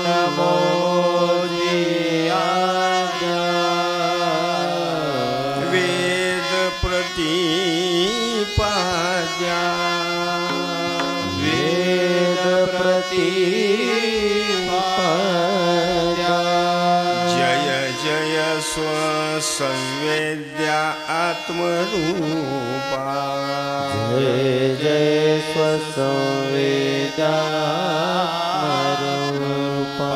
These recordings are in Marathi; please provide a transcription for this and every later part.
नमो जियाज्ञा वेद प्रतिपाद्या वेद प्रतिपाद्या जय जय स्वसंवेद्या आत्मरूपा जय जय स्वसंवेद्या आत्मरूपा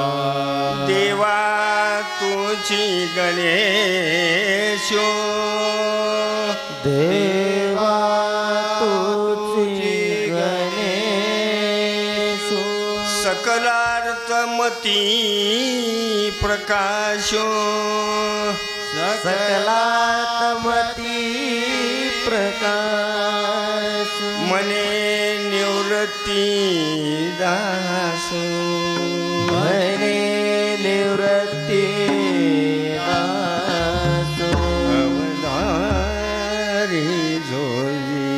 देवा तुझी गणेशो देवा तुझी गणेशो सकलार्थमती प्रकाशो सकलात्मती प्रकाश मने निवृत्ती दास मने निवृत्ती दास अवधारी जोजी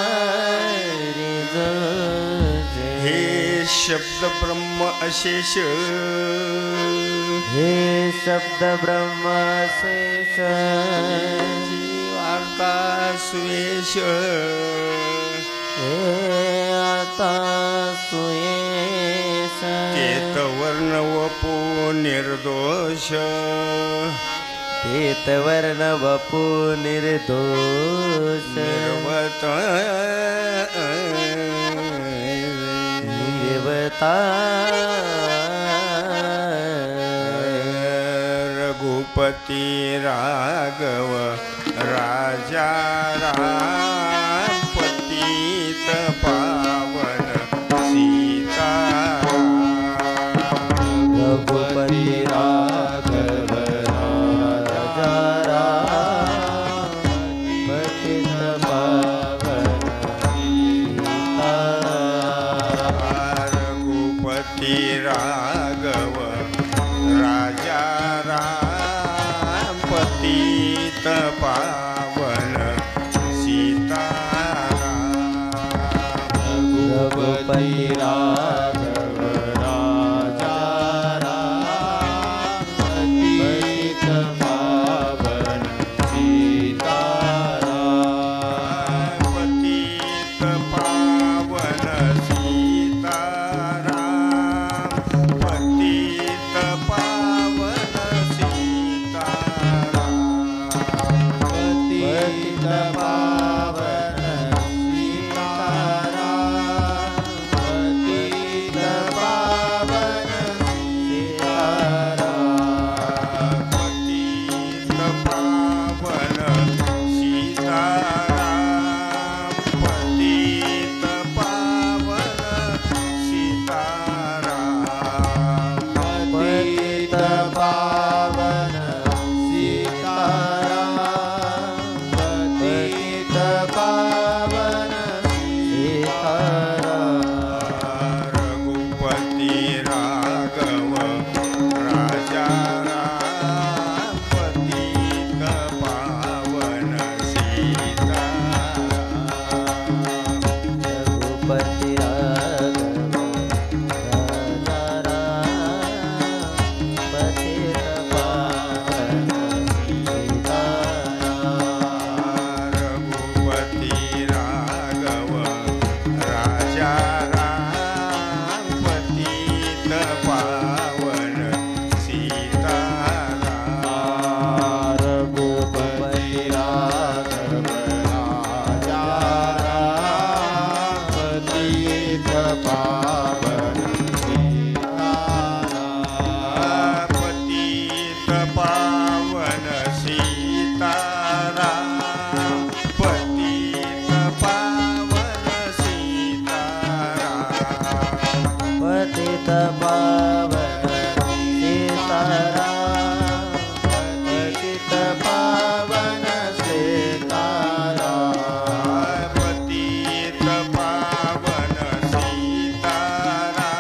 अवधारी जोजी हे शब्द ब्रह्म अशेष हे शब्द ब्रह्म शेष वार्ता सुवेश हे आता सुयेश केतवर्ण वपो निर्दोष तीतवर्ण वपु निर्दोष निर्वत निर्वता रघुपति राघव राजा राम पतित पावन सीता रघुपति राघव राजा राम पतित पावन सीता रघुपति राघव राजा राम पतित पावन सीता रघुपति राघव राजा राम पतित पावन सीता पतित पावन सीता पतित पावन सीता पतित पावन सीताराम पतित पावन सीताराम पतित पावन सीताराम पतित पावन सीताराम पतित पावन सीताराम पतित पावन सीताराम रघुपति राघव राजा राम पतित पावन सीताराम रघुपति राघव राजा राम पतित पावन सीताराम रघुपति राघव राजा राम पतित पावन सीताराम रघुपति राघव राजा राम पतित पावन सीताराम पतित पावन सीताराम पतित पावन सीताराम पतित पावन सीताराम पतित पावन सीताराम पतित पावन सीताराम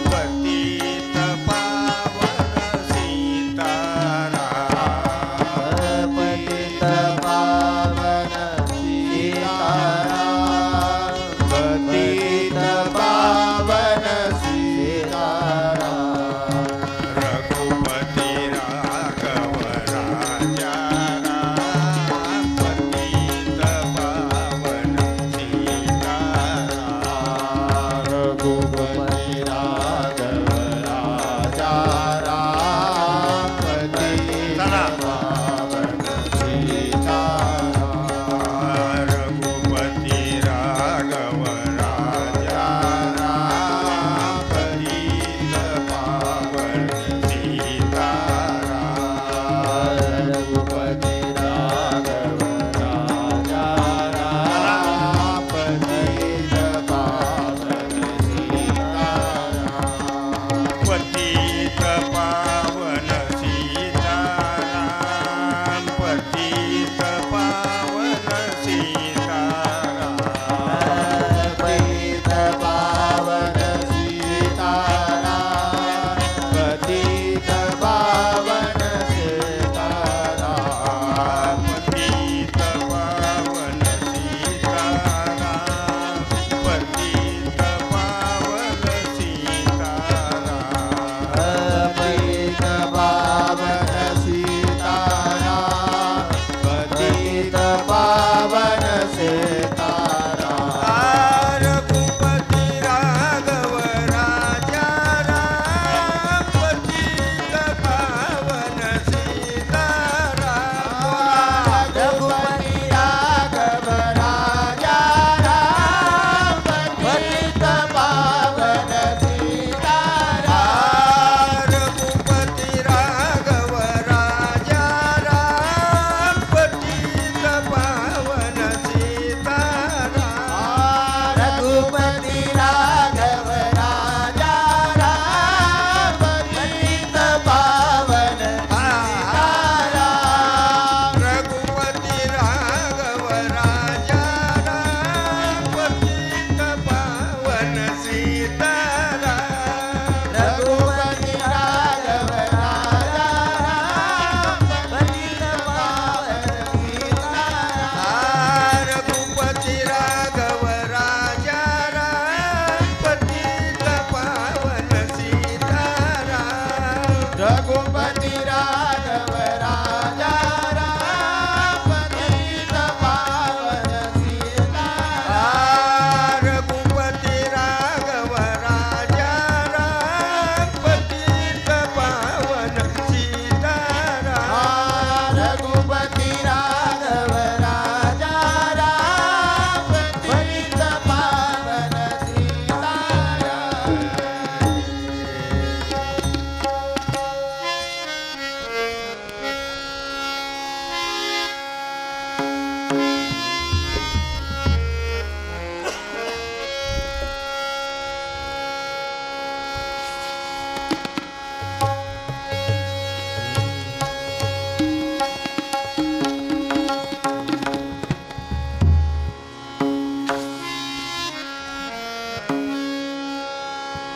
पतित पावन सीताराम पतित पावन सीताराम पतित पावन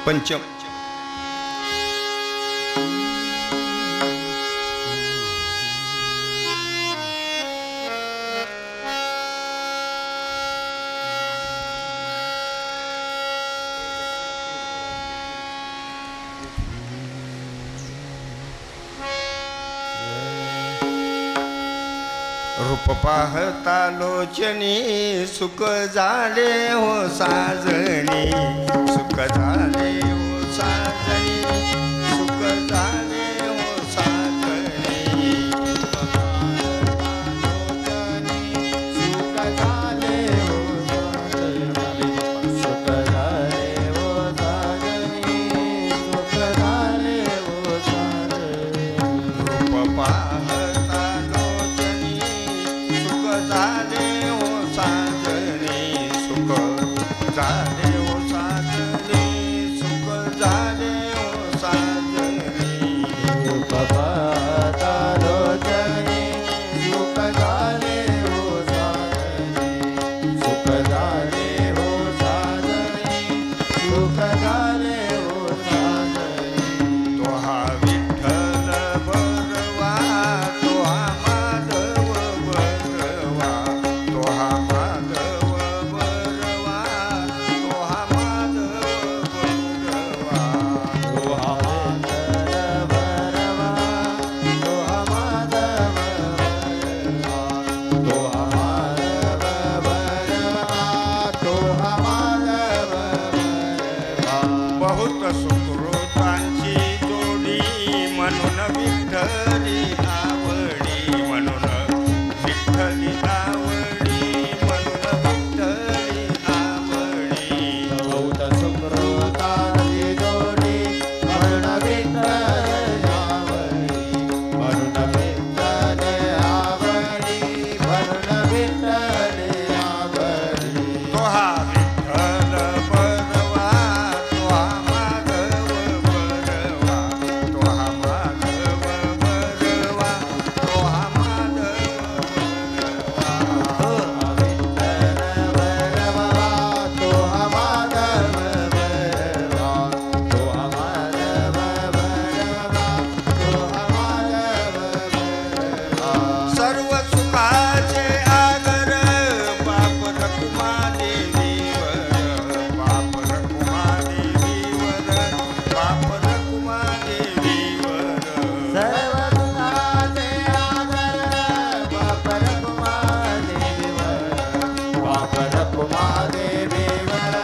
पंचम. रूप पाहता लोचनी सुख झाले हो साजणी, सुख झाले हो साजणी, सुख झाले हो साजणी. सुख झाले हो साजणी, सुख झाले हो साजणी, सुख झाले हो साजणी. रूप पाहता लोचनी सुख झाले हो साजणी, सुख झाले हो साजणी, सुख झाले हो साजणी. रूप पाहता लोचनी सुख झाले हो साजणी, सुख झाले हो साजणी, सुख झाले हो साजणी. तो हा विठ्ठल बरवा, तो हा माधव बरवा, तो हा माधव बरवा, तो हा माधव बरवा. तो हा माधव बरवा, तो हा माधव बरवा, तो हा माधव बरवा, तो हा माधव बरवा. बहुत सुकृतांची जोडी म्हणून विठ्ठली आवडी, म्हणून विठ्ठली आवडी, म्हणून विठ्ठली आवडी. बहुत सुकृतांची जोडी म्हणून विठ्ठल आवडी, म्हणून विठ्ठल आवडी, म्हणून विठ्ठल आवडी. तो हा विठ्ठल बरवा, तो हा माधव बरवा, तो हा माधव बरवा, तो हा माधव बरवा. तो हा विठ्ठल बरवा, तो हा माधव बरवा, तो हा माधव बरवा, तो हा माधव बरवा. सर्व सुखाचे आगर बाप रखुमा देवीवर, बाप रखुमा देवीवर, बाप रखुमा देवीवर. सर्व सुखाचे आदर बाप रखुमा देवीवर, बाप रखुमा देवीवर,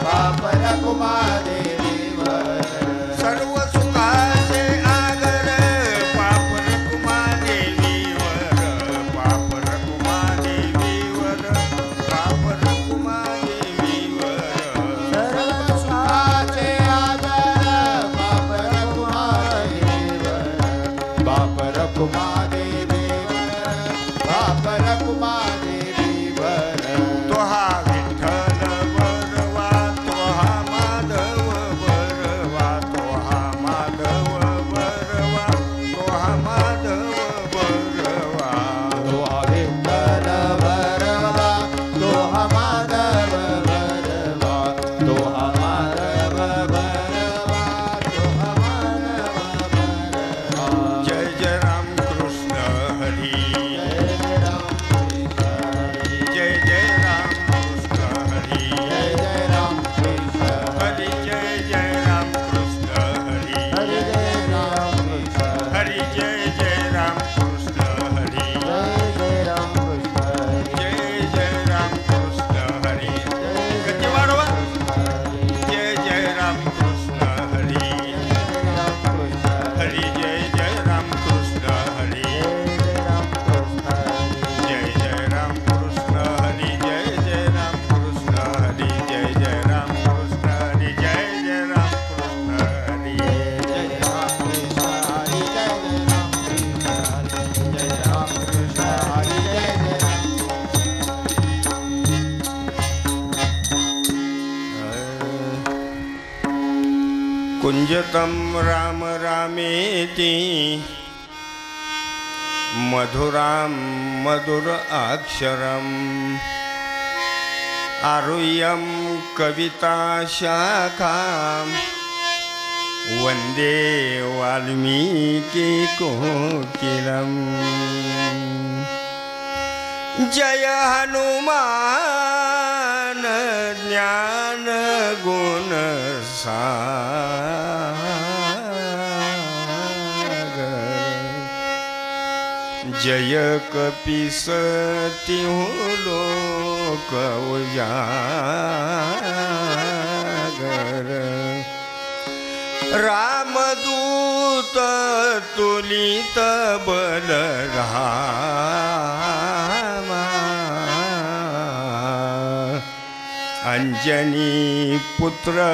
बाप रखुमा देवीवर. सर्व सुखाचे आगर बाप रखुमा देवीवर, बाप रखुमा देवीवर, बाप रखुमा देवीवर. सर्व सुखाचे आदर बाप रखुमा देवीवर, बाप रखुमा देवीवर, बाप रखुमा देवीवर. तो हा विठ्ठल बरवा, तो हा माधव बरवा, तो हा माधव बरवा, तो हा माधव बरवा. तो हा विठ्ठल बरवा, तो हा माधव बरवा, तो हा माधव बरवा, तो हा माधव बरवा. जय जय राम कृष्ण हरी, जय राम कृष्ण हरी, जय जय राम कृष्ण हरी, जय राम कृष्ण हरी जय जय राम कृष्ण हरी, हरी, जय राम कृष्ण हरी जय जय राम कृष्ण हरी, जय राम कृष्ण हरी, जय जय राम कृष्ण हरी. गती वाढवा. जय जय राम कृष्ण हरी, हरी जय जय राम कृष्ण हरी, जय जय राम कृष्ण हरी, जय जय राम कृष्ण हरी, जय जय राम कृष्ण हरी, जय जय राम कृष्ण हरी. कुंजतम राम रामेति मधुरां मधुर अक्षरम् आरुह्यं कविता शाखाम् वंदे वाल्मीकि कोकिलम् जय हनुमान ज्ञान गुण सागर जय कपीस तिहु लोक उजागर रामदूत तुलित बलरामा अंजनी पुत्र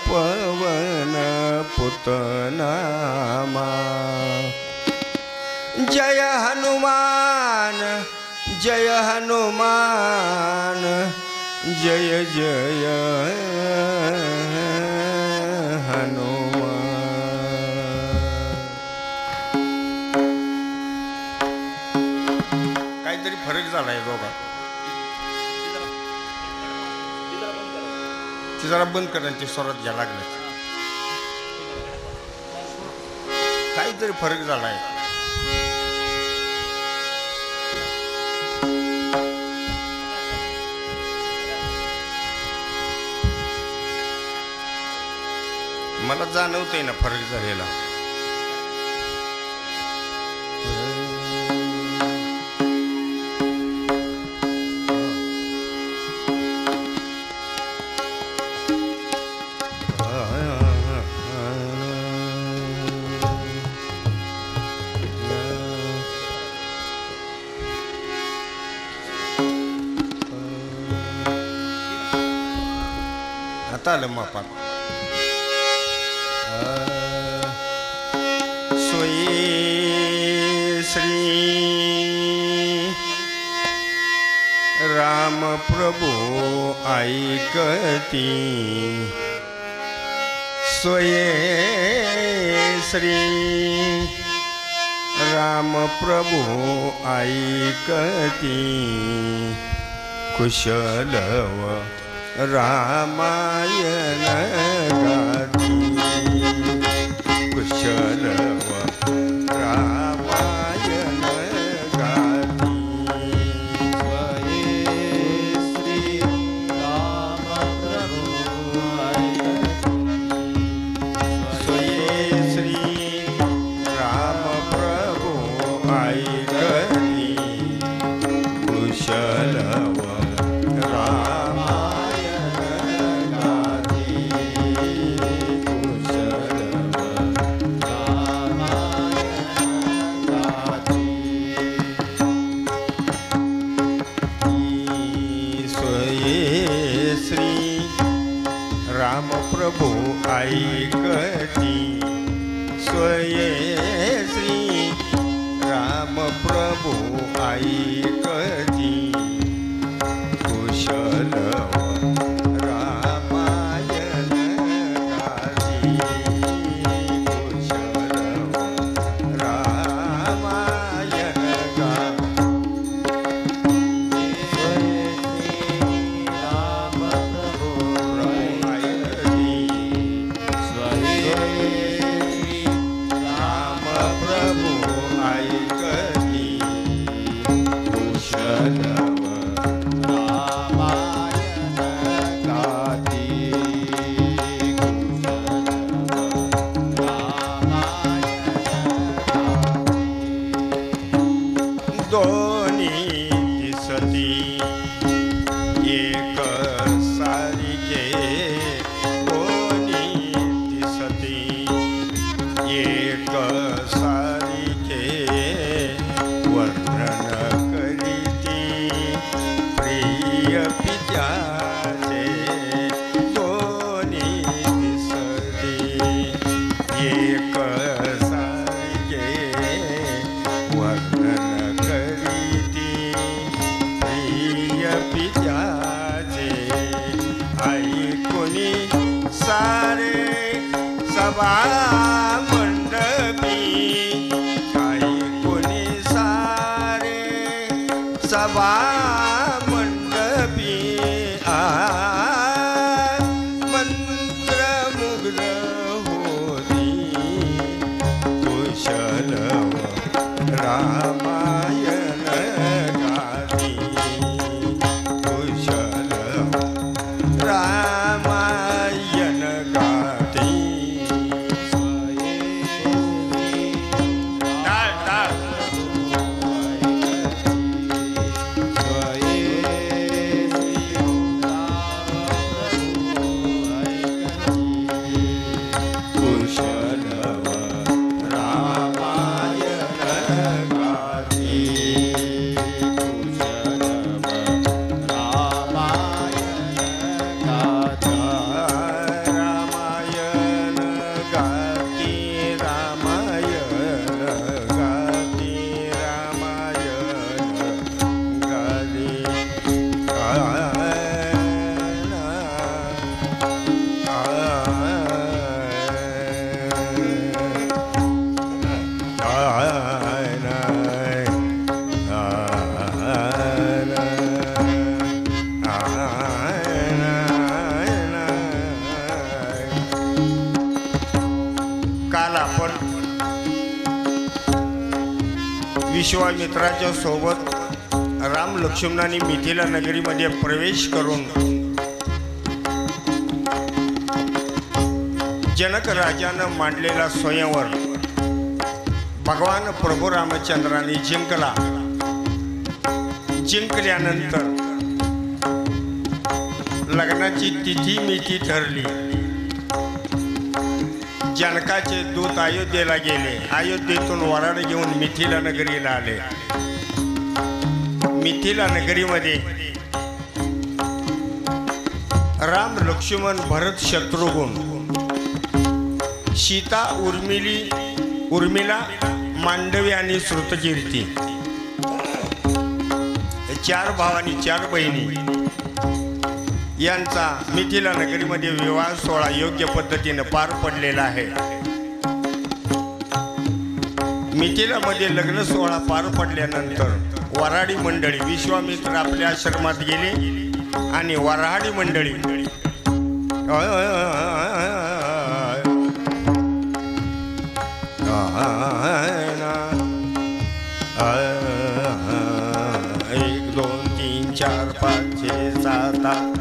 पवन पुतनामा जय हनुमान जय हनुमान जय जय काहीतरी फरक झालाय दोघा ते जरा बंद करण्याची स्वरात घ्या लागले काहीतरी फरक झालाय मला जाणवतंय ना फरक झालेला आता आलं मापात सोयी श्री राम प्रभु ऐकती सोये श्री राम प्रभु ऐकती कुशलव रामायण गाती कुशलव रामायण गाती स्वये श्री राम प्रभु ऐकती कुशलव प्रभु ऐकती स्वये श्री राम प्रभु ऐकती कुशलव रामायण गाती कुशलव रामायण सभा मंडपी काही कोणी सारे सभा मंडपी मंत्रमुग्ध होती विश्वामित्राच्या सोबत राम लक्ष्मणांनी मिथिला नगरीमध्ये प्रवेश करून जनक राजानं मांडलेला स्वयंवर भगवान प्रभू रामचंद्रांनी जिंकला. जिंकल्यानंतर लग्नाची तिथी मिती ठरली. जनकाचे दूत अयोध्येला गेले. अयोध्येतून वराड घेऊन मिथिला नगरीला आले. मिथिला नगरीमध्ये राम लक्ष्मण भरत शत्रुघ्न सीता उर्मिला मांडवी आणि श्रुतकीर्ती 4 भावांनी 4 बहिणी यांचा मिथिला नगरीमध्ये विवाह सोहळा योग्य पद्धतीने पार पडलेला आहे. मिथिलामध्ये लग्न सोहळा पार पडल्यानंतर वऱ्हाडी मंडळी विश्वामित्र आपल्या आश्रमात गेले आणि वऱ्हाडी मंडळी एक 2 3 4 5 6 7 8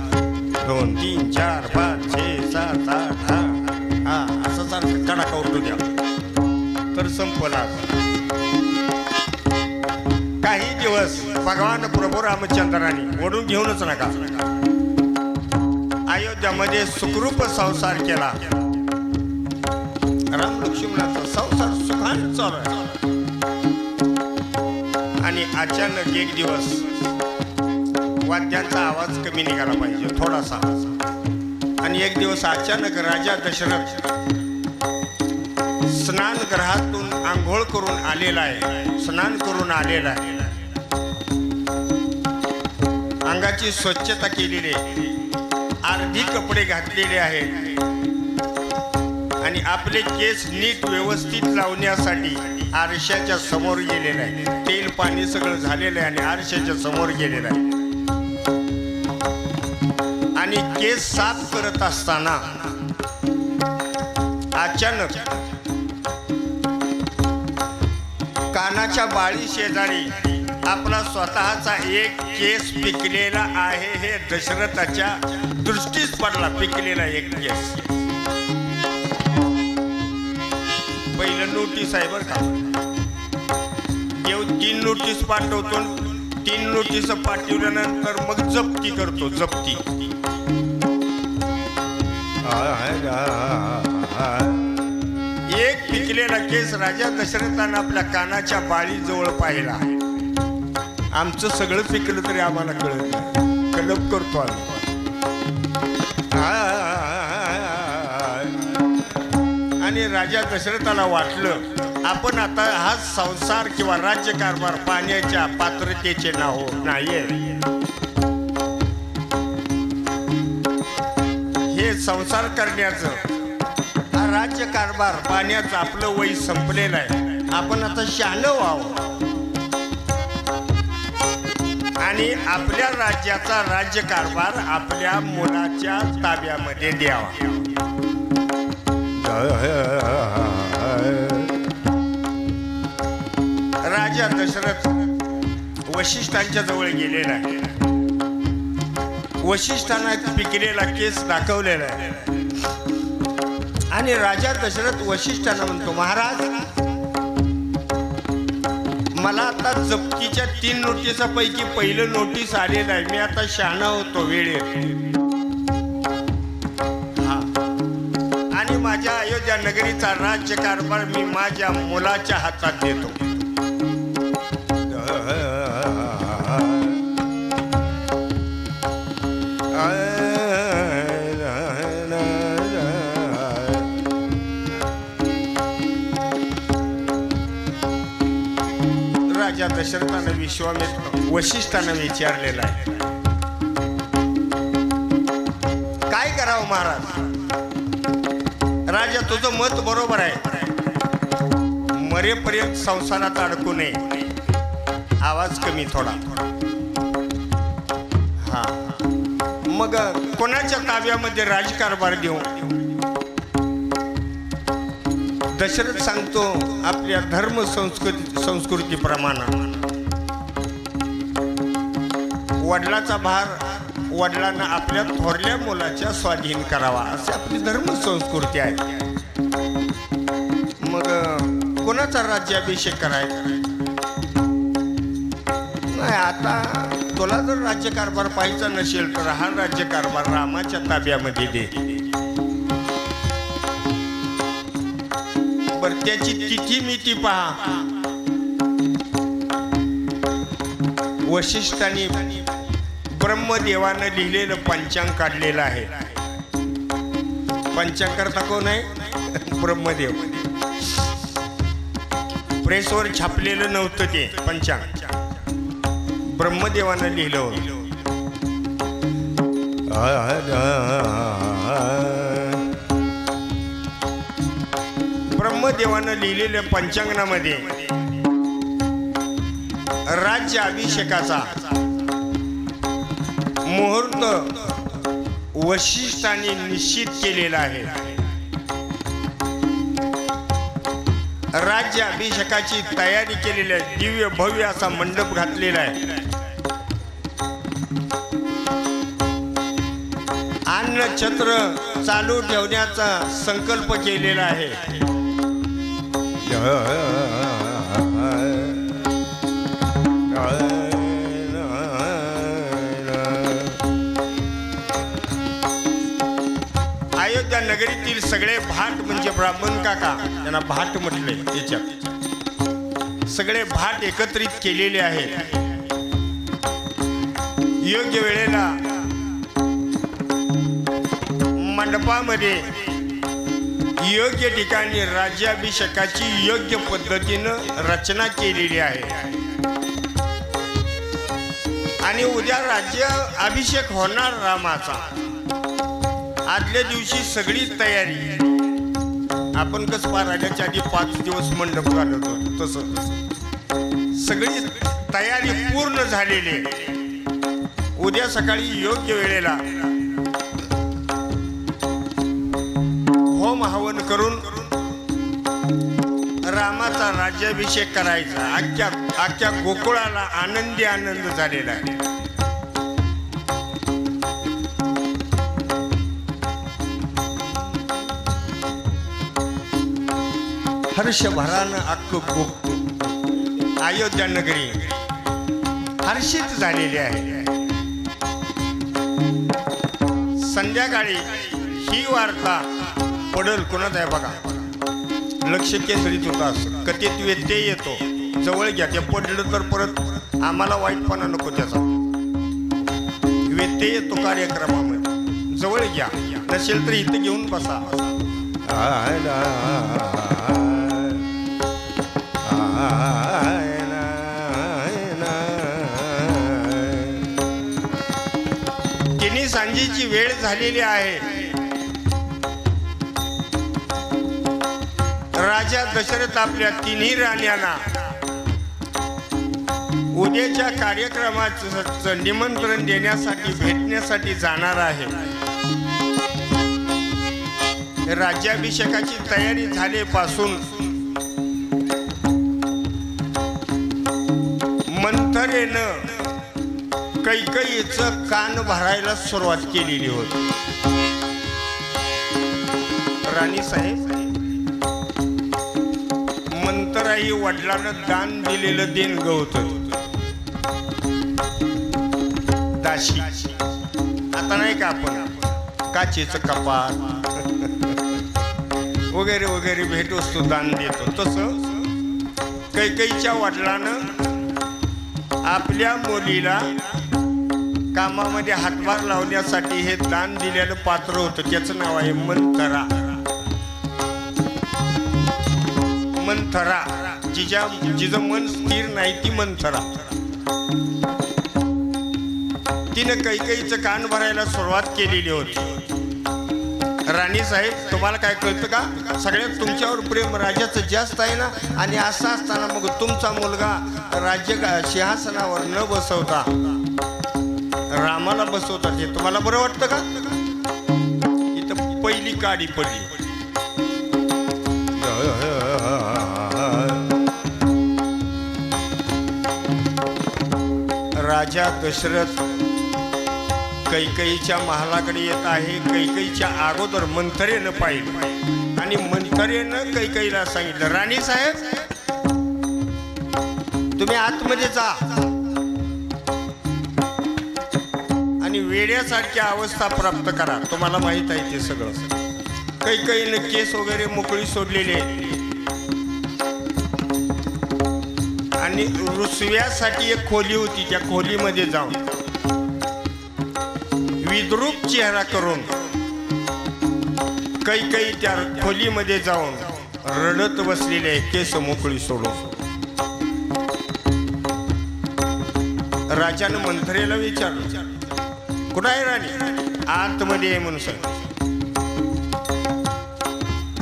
2 3 4 5 6 7 8 हा असं सारखं कडा करू द्या तर संपला. काही दिवस भगवान प्रभू रामचंद्रांनी ओढून घेऊनच नका अयोध्यामध्ये सुखरूप संसार केला. राम लक्ष्मणाचा संसार सुखाने चालू आहे. आणि अचानक एक दिवस वाद्यांचा आवाज कमी निघाला पाहिजे थोडासा. आणि एक दिवस अचानक राजा दशरथ स्नानगृहातून आंघोळ करून आलेला आहे. स्नान करून आलेला आहे. अंगाची स्वच्छता केलेली आहे. अर्धी कपडे घातलेले आहेत आणि आपले केस नीट व्यवस्थित लावण्यासाठी आरशाच्या समोर गेलेला आहे. तेल पाणी सगळं झालेलं आहे आणि आरशाच्या समोर गेलेलं आहे. आणि केस साफ करत असताना अचानक कानाच्या बाळी शेजारी आपला स्वतःचा एक केस पिकलेला आहे हे दशरथाच्या दृष्टीस पडला. पिकलेला एक केस. पहिलं नोटीस आहे बरं का. देव 3 नोटीस पाठवतो. 3 नोटीस पाठवल्यानंतर मग जप्ती करतो. जप्ती एक पिकलेला केस राजा दशरथानं आपल्या कानाच्या बाळीजवळ पाहिला. आमचं सगळं पिकलं तरी आम्हाला कळत नाही. कलप करतो आम्ही. आणि राजा दशरथाला वाटलं आपण आता हा संसार किंवा राज्यकारभार पाण्याच्या पात्रतेचे नाहीये. हे संसार करण्याचं हा राज्यकारभार पाण्याचं आपलं वय संपलेलं आहे. आपण आता शहाणं व्हावं आणि आपल्या राज्याचा राज्यकारभार आपल्या मुलाच्या ताब्यामध्ये द्यावा. राजा दशरथ वशिष्ठांच्या जवळ गेलेला आहे. वशिष्ठांना पिकलेला केस दाखवलेला आहे. आणि राजा दशरथ वशिष्ठांना म्हणतो महाराज मला आता जप्तीच्या 3 नोटिसापैकी पहिलं नोटीस आलेलं आहे. मी आता शहाणा होतो वेळेत. आणि माझ्या अयोध्या नगरीचा राज्यकारभार मी माझ्या मुलाच्या हातात देतो. राजा दशरथानं विश्वामित्र वशिष्ठांना विचारलेला आहे काय करावं महाराज. राजा तुझं मत बरोबर आहे. मरेपर्यंत संसारात अडकू नये. आवाज कमी थोडा. हा मग कोणाच्या ताब्यामध्ये राजकारभार देऊ. दशरथ सांगतो आपल्या धर्म संस्कृतीप्रमाणे वडिलाचा भार वडिलांना आपल्या थोरल्या मुलाच्या स्वाधीन करावा, अशी आपली धर्म संस्कृती आहे. मग कोणाचा राज्याभिषेक करायचा नाही. आता तुला जर राज्यकारभार पाहायचा नसेल तर हा राज्यकारभार रामाच्या ताब्यामध्ये दे. बर त्याची तिथी मिती पहा. वशिष्ठांनी ब्रह्मदेवानं लिहिलेलं पंचांग काढलेलं आहे. पंचांग करता कोण आहे? ब्रह्मदेव. प्रेसवर छापलेलं नव्हतं ते पंचांग, ब्रह्मदेवानं लिहिलं. ब्रह्मदेवानं लिहिलेल्या पंचांगणामध्ये राज्य अभिषेकाचा मुहूर्त वशिष्ठांनी निश्चित केलेला आहे. राज्य अभिषेकाची तयारी केलेली आहे. दिव्य भव्य असा मंडप घातलेला आहे. अन्न छत्र चालू ठेवण्याचा संकल्प केलेला आहे. अयोध्या नगरीतील सगळे भाट म्हणजे ब्राह्मण काका, त्यांना भाट म्हटले. याच्यात सगळे भाट एकत्रित केलेले आहेत. योग्य वेळेला मंडपामध्ये योग्य ठिकाणी राज्याभिषेकाची योग्य पद्धतीनं रचना केलेली आहे. आणि उद्या राज्य अभिषेक होणार रामाचा. आदल्या दिवशी सगळी तयारी. आपण कसं पारायणाच्या आधी 5 दिवस मंडप घालतो तसं सगळी तयारी पूर्ण झालेली. उद्या सकाळी योग्य वेळेला होम हवन करून रामाचा राज्याभिषेक करायचा. अख्ख्या गोकुळाला आनंदी आनंद झालेला आहे. हर्षभरानं अख्खं अयोध्या नगरी हर्षित झालेली आहे. संध्याकाळी ही वार्ता पडल कोणाच आहे बघा. लक्ष केंद्रित होता. कथेत व्यत्यय येतो. जवळ घ्या. ते पडलं तर परत आम्हाला वाईटपणा नको. त्याचा व्यत्यय येतो कार्यक्रमामध्ये. जवळ घ्या. नसेल तर इथं घेऊन बसा. तिन्ही सांजेची वेळ झालेली आहे. राजा दशरथ आपल्या तिन्ही राण्यांना उद्याच्या कार्यक्रमाचं निमंत्रण देण्यासाठी भेटण्यासाठी जाणार आहे. राज्याभिषेकाची तयारी झाल्यापासून मंथरेनं कैकेयीचं कान भरायला सुरुवात केलेली होती. राणी साहेब, मंथराही वडिलांना दान दिलेलं देणगं होतं. दाशी आता नाही का आपण काचेचं कपाट वगैरे वगैरे भेटवस्तू दान देतो, तसं कैकेयीच्या वडिलांनं आपल्या मुलीला कामामध्ये हातभार लावण्यासाठी हे दान दिलेलं पात्र होतं. त्याचं नाव आहे मंथरा. मंथरा जिचं मन स्थिर नाही ती मंथरा. तिनं कैकेयीचं कान भरायला सुरुवात केलेली होती. राणी साहेब, तुम्हाला काय कळतं का? सगळ्यात तुमच्यावर प्रेम राजाचं जास्त आहे ना. आणि असं असताना मग तुमचा मुलगा राज्य सिंहासनावर न बसवता रामाला बसवतात हे तुम्हाला बरं वाटतं का? इथं पहिली काडी पडली. राजा दशरथ कैकेयीच्या महालाकडे येत आहे. कैकेयीच्या अगोदर मंथरेनं पाहिलं आणि मंथरेनं कैकेयीला सांगितलं, राणी साहेब तुम्ही आतमध्ये जा आणि वेड्यासारखी अवस्था प्राप्त करा. तुम्हाला माहित आहे ते सगळं. कैकेयीनं केस वगैरे मोकळी सोडलेले आणि रुसव्यासाठी एक खोली होती. त्या खोलीमध्ये जाऊन विद्रूप चेहरा करून कैकेयी त्या खोलीमध्ये जाऊन रडत बसलेले केस मोकळी सोडून. राजानं मंथरेला विचारलं, कुठं आहे राणी? आतमध्ये आहे म्हणून सांग.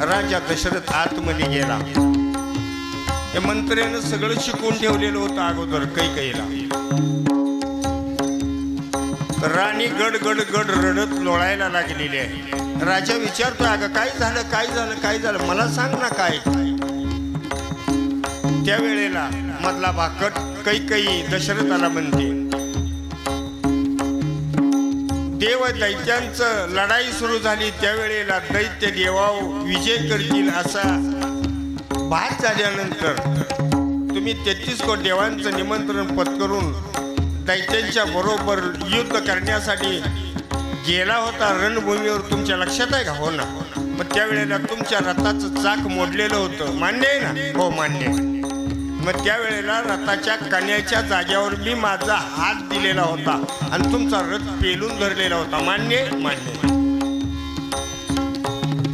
राजा दशरथ आतमध्ये गेला. या मंत्र्यानं सगळं शिकवून ठेवलेलं होतं अगोदर कैकेयीला. राणी गड गड गड रडत लोळायला लागलेली आहे. राजा विचारतोय, अगं काय झालं काय झालं काय झालं मला सांग ना काय. त्यावेळेला मधला भाकट कैकेयी दशरथाला म्हणते, देव दैत्यांचं लढाई सुरू झाली त्यावेळेला दैत्य देवावर विजय करतील असा भात झाल्यानंतर तुम्ही 33 कोटी देवांचं निमंत्रण पत्करून दैत्यांच्या बरोबर युद्ध करण्यासाठी गेला होता रणभूमीवर. तुमच्या लक्षात आहे का? हो ना. मग त्यावेळेला तुमच्या रथाचं चाक मोडलेलं होतं, मान्य आहे ना? हो मान्य. मग त्यावेळेला रथाच्या कण्याच्या जाग्यावर मी माझा हात दिलेला होता आणि तुमचा रथ पेलून धरलेला होता, मान्य मान्य.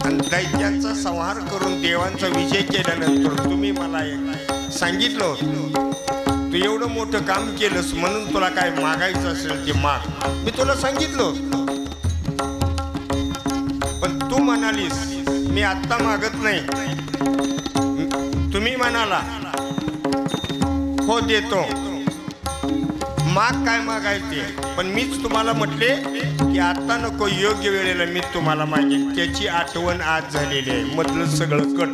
आणि दैत्यांचा संहार करून देवांचा विजय केल्यानंतर तुम्ही मला सांगितलं होतं, तू एवढं मोठं काम केलंस म्हणून तुला काय मागायचं असेल ते माग. मी तुला सांगितलं होतं, पण तू म्हणालीस मी आत्ता मागत नाही. तुम्ही म्हणाला हो देतो, माग काय मागायचे. पण मीच तुम्हाला म्हटले की आता नको, योग्य वेळेला मी तुम्हाला मागेन. त्याची आठवण आज झालेली आहे. मधलं सगळं कट.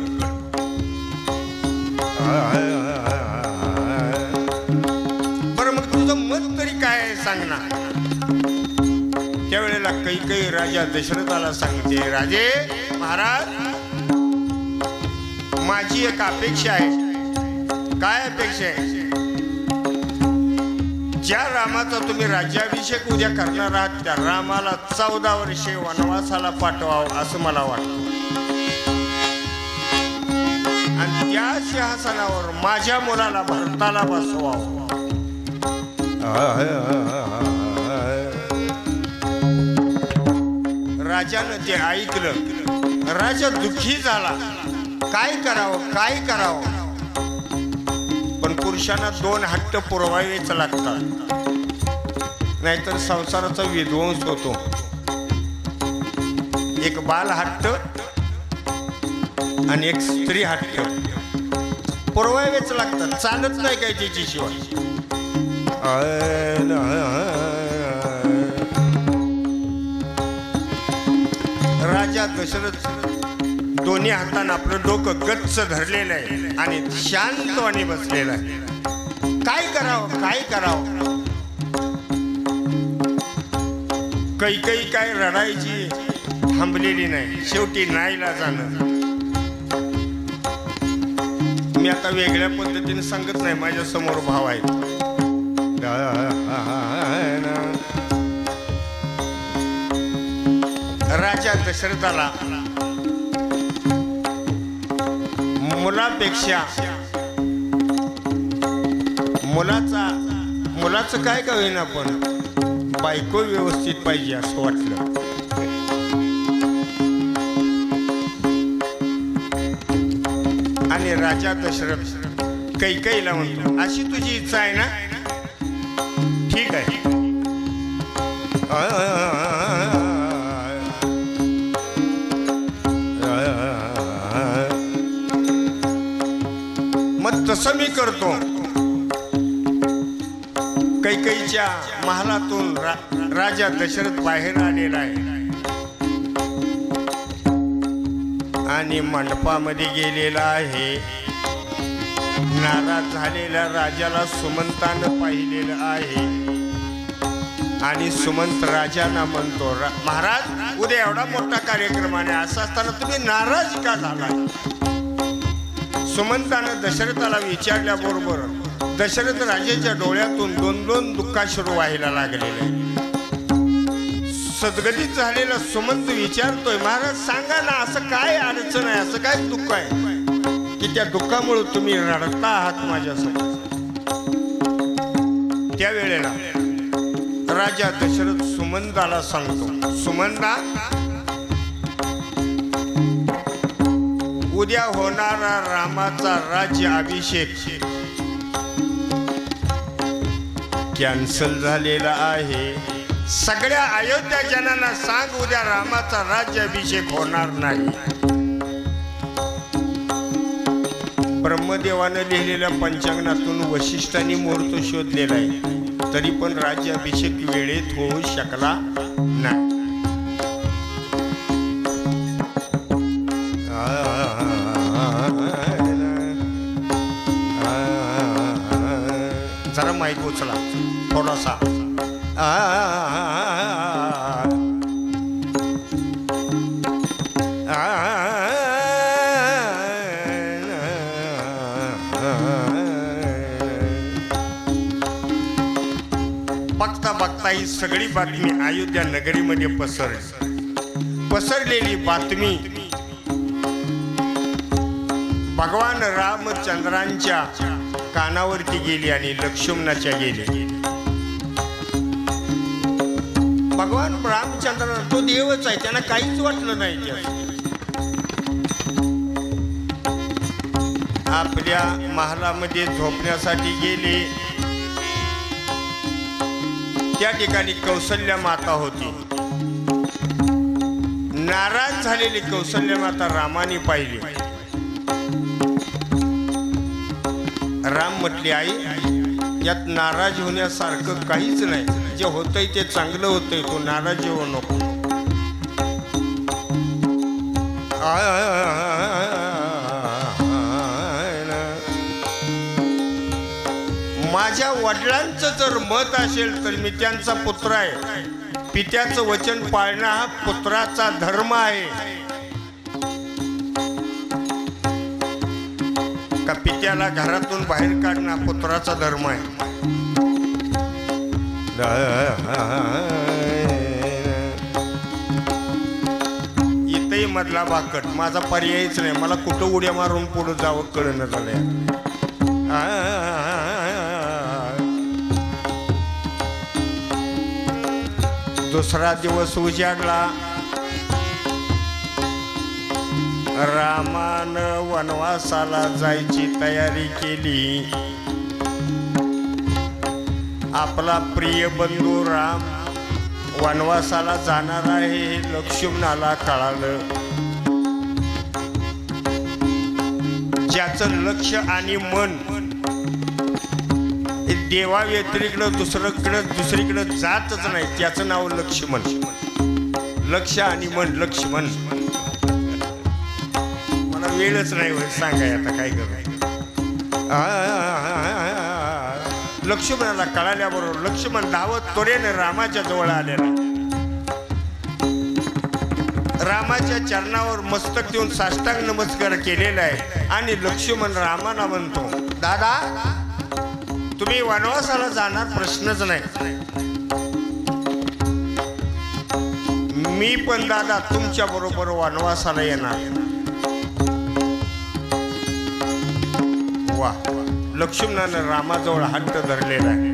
बरं मग तुझं मत तरी काय आहे सांग ना. त्यावेळेला कैकेयी राजा दशरथाला सांगते, राजे महाराज माझी एक अपेक्षा आहे. काय अपेक्षा आहे? ज्या रामाचा तुम्ही राज्याभिषेक उद्या करणार आहात त्या रामाला 14 वर्षे वनवासाला पाठवावं असं मला वाटतं. आणि त्या सिंहासनावर माझ्या मुलाला भरताला बसवावं. राजानं ते ऐकलं. राजा दुःखी झाला. काय करावं काय करावं. पण पुरुषांना 2 हट्ट पुरवावेच लागतात, नाहीतर संसाराचा विध्वंस होतो. एक बाल हट्ट आणि एक स्त्री हट्ट पुरवावेच लागतात. चालत नाही काय त्याच्याशिवाय. राजा दशरथ दोन्ही हातानं आपलं डोकं गच्च धरलेलं आहे आणि शांतपणे बसलेलं आहे. काय करावं काय करावं. कैकेयी काय रडायची थांबलेली नाही. शेवटी नाईला जाणं. मी आता वेगळ्या पद्धतीने सांगत नाही, माझ्या समोर भाव आहे. राजा दशरथाला मुलापेक्षा मुलाचं काय का होईना पण बायको व्यवस्थित पाहिजे असं वाटलं. आणि राजा दशरथ कैकेयीला म्हणतो, अशी तुझी इच्छा आहे ना, ठीक आहे. मग तसं मी करतो. कैकेयीच्या महालातून राजा दशरथ बाहेर आलेला आहे आणि मंडपामध्ये गेलेला आहे. नाराज झालेल्या राजाला सुमंतानं पाहिलेलं आहे आणि सुमंत राजांना म्हणतो, महाराज उद्या एवढा मोठा कार्यक्रम आहे, असं असताना तुम्ही नाराज का झालाय? सुमंतानं दशरथाला विचारल्याबरोबर दशरथ राजाच्या डोळ्यातून दोन दोन दुःखाश्रू व्हायला लागलेले. सद्गतीत झालेला सुमंत विचारतोय, महाराज सांगा ना, असं काय अडचण आहे, असं काय दुःख आहे की त्या दुःखामुळे तुम्ही रडता आहात माझ्यासमोर? त्यावेळेला राजा दशरथ सुमंताला सांगतो, सुमंता, उद्या होणारा रामाचा राज्य अभिषेक कॅन्सल झालेला आहे. सगळ्या अयोध्या जनांना सांग, उद्या रामाचा राज्याभिषेक होणार नाही. ब्रह्मदेवानं लिहिलेल्या पंचांगणातून वशिष्ठांनी मुहूर्त शोधलेला आहे, तरी पण राज्याभिषेक वेळेत होऊ शकला नाही. जरा माईक उचला थोडासा. बघता बघता ही सगळी बातमी अयोध्या नगरीमध्ये पसरलेली बातमी भगवान रामचंद्रांच्या कानावरती गेली आणि लक्ष्मणाच्या गेली. भगवान रामचंद्र तो देवच आहे, त्यांना काहीच वाटलं नाही. आपल्या महालामध्ये झोपण्यासाठी गेले. त्या ठिकाणी कौसल्या माता होती. नाराज झालेली कौसल्या माता रामाने पाहिली. राम म्हटले, आई यात नाराज होण्यासारखं काहीच नाही, जे होतंय ते चांगलं होतंय, तो नाराज होऊ नको. माझ्या वडिलांचं जर मत असेल तर मी त्यांचा पुत्र आहे. पित्याचं वचन पाळणं हा पुत्राचा धर्म आहे. का पित्याला घरातून बाहेर काढणं पुत्राचा धर्म आहे. इथंही मधला भाकट माझा पर्यायच नाही. मला कुठं उड्या मारून पुढे जावं कळणं झालंय. दुसरा दिवस उजाडला. रामानं वनवासाला जायची तयारी केली. आपला प्रिय बंधू राम वनवासाला जाणार आहे हे लक्ष्मणाला कळालं. ज्याचं लक्ष आणि मन देवा व्यतिरिक्त दुसरीकडे जातच नाही, त्याचं नाव लक्ष्मण. लक्ष आणि मन लक्ष्मण. मला वेळच नाही होत सांगाय आता काय करू. लक्ष्मणाला कळाल्याबरोबर लक्ष्मण धावत त्वरेने रामाच्या जवळ आलेला. रामाच्या चरणावर मस्तक देऊन साष्टांग नमस्कार केलेला आहे आणि लक्ष्मण रामाला म्हणतो, दादा तुम्ही वनवासाला जाणार प्रश्नच नाही. मी पण दादा तुमच्या बरोबर वनवासाला येणार. वा, लक्ष्मणानं रामाजवळ हट्ट धरलेला आहे.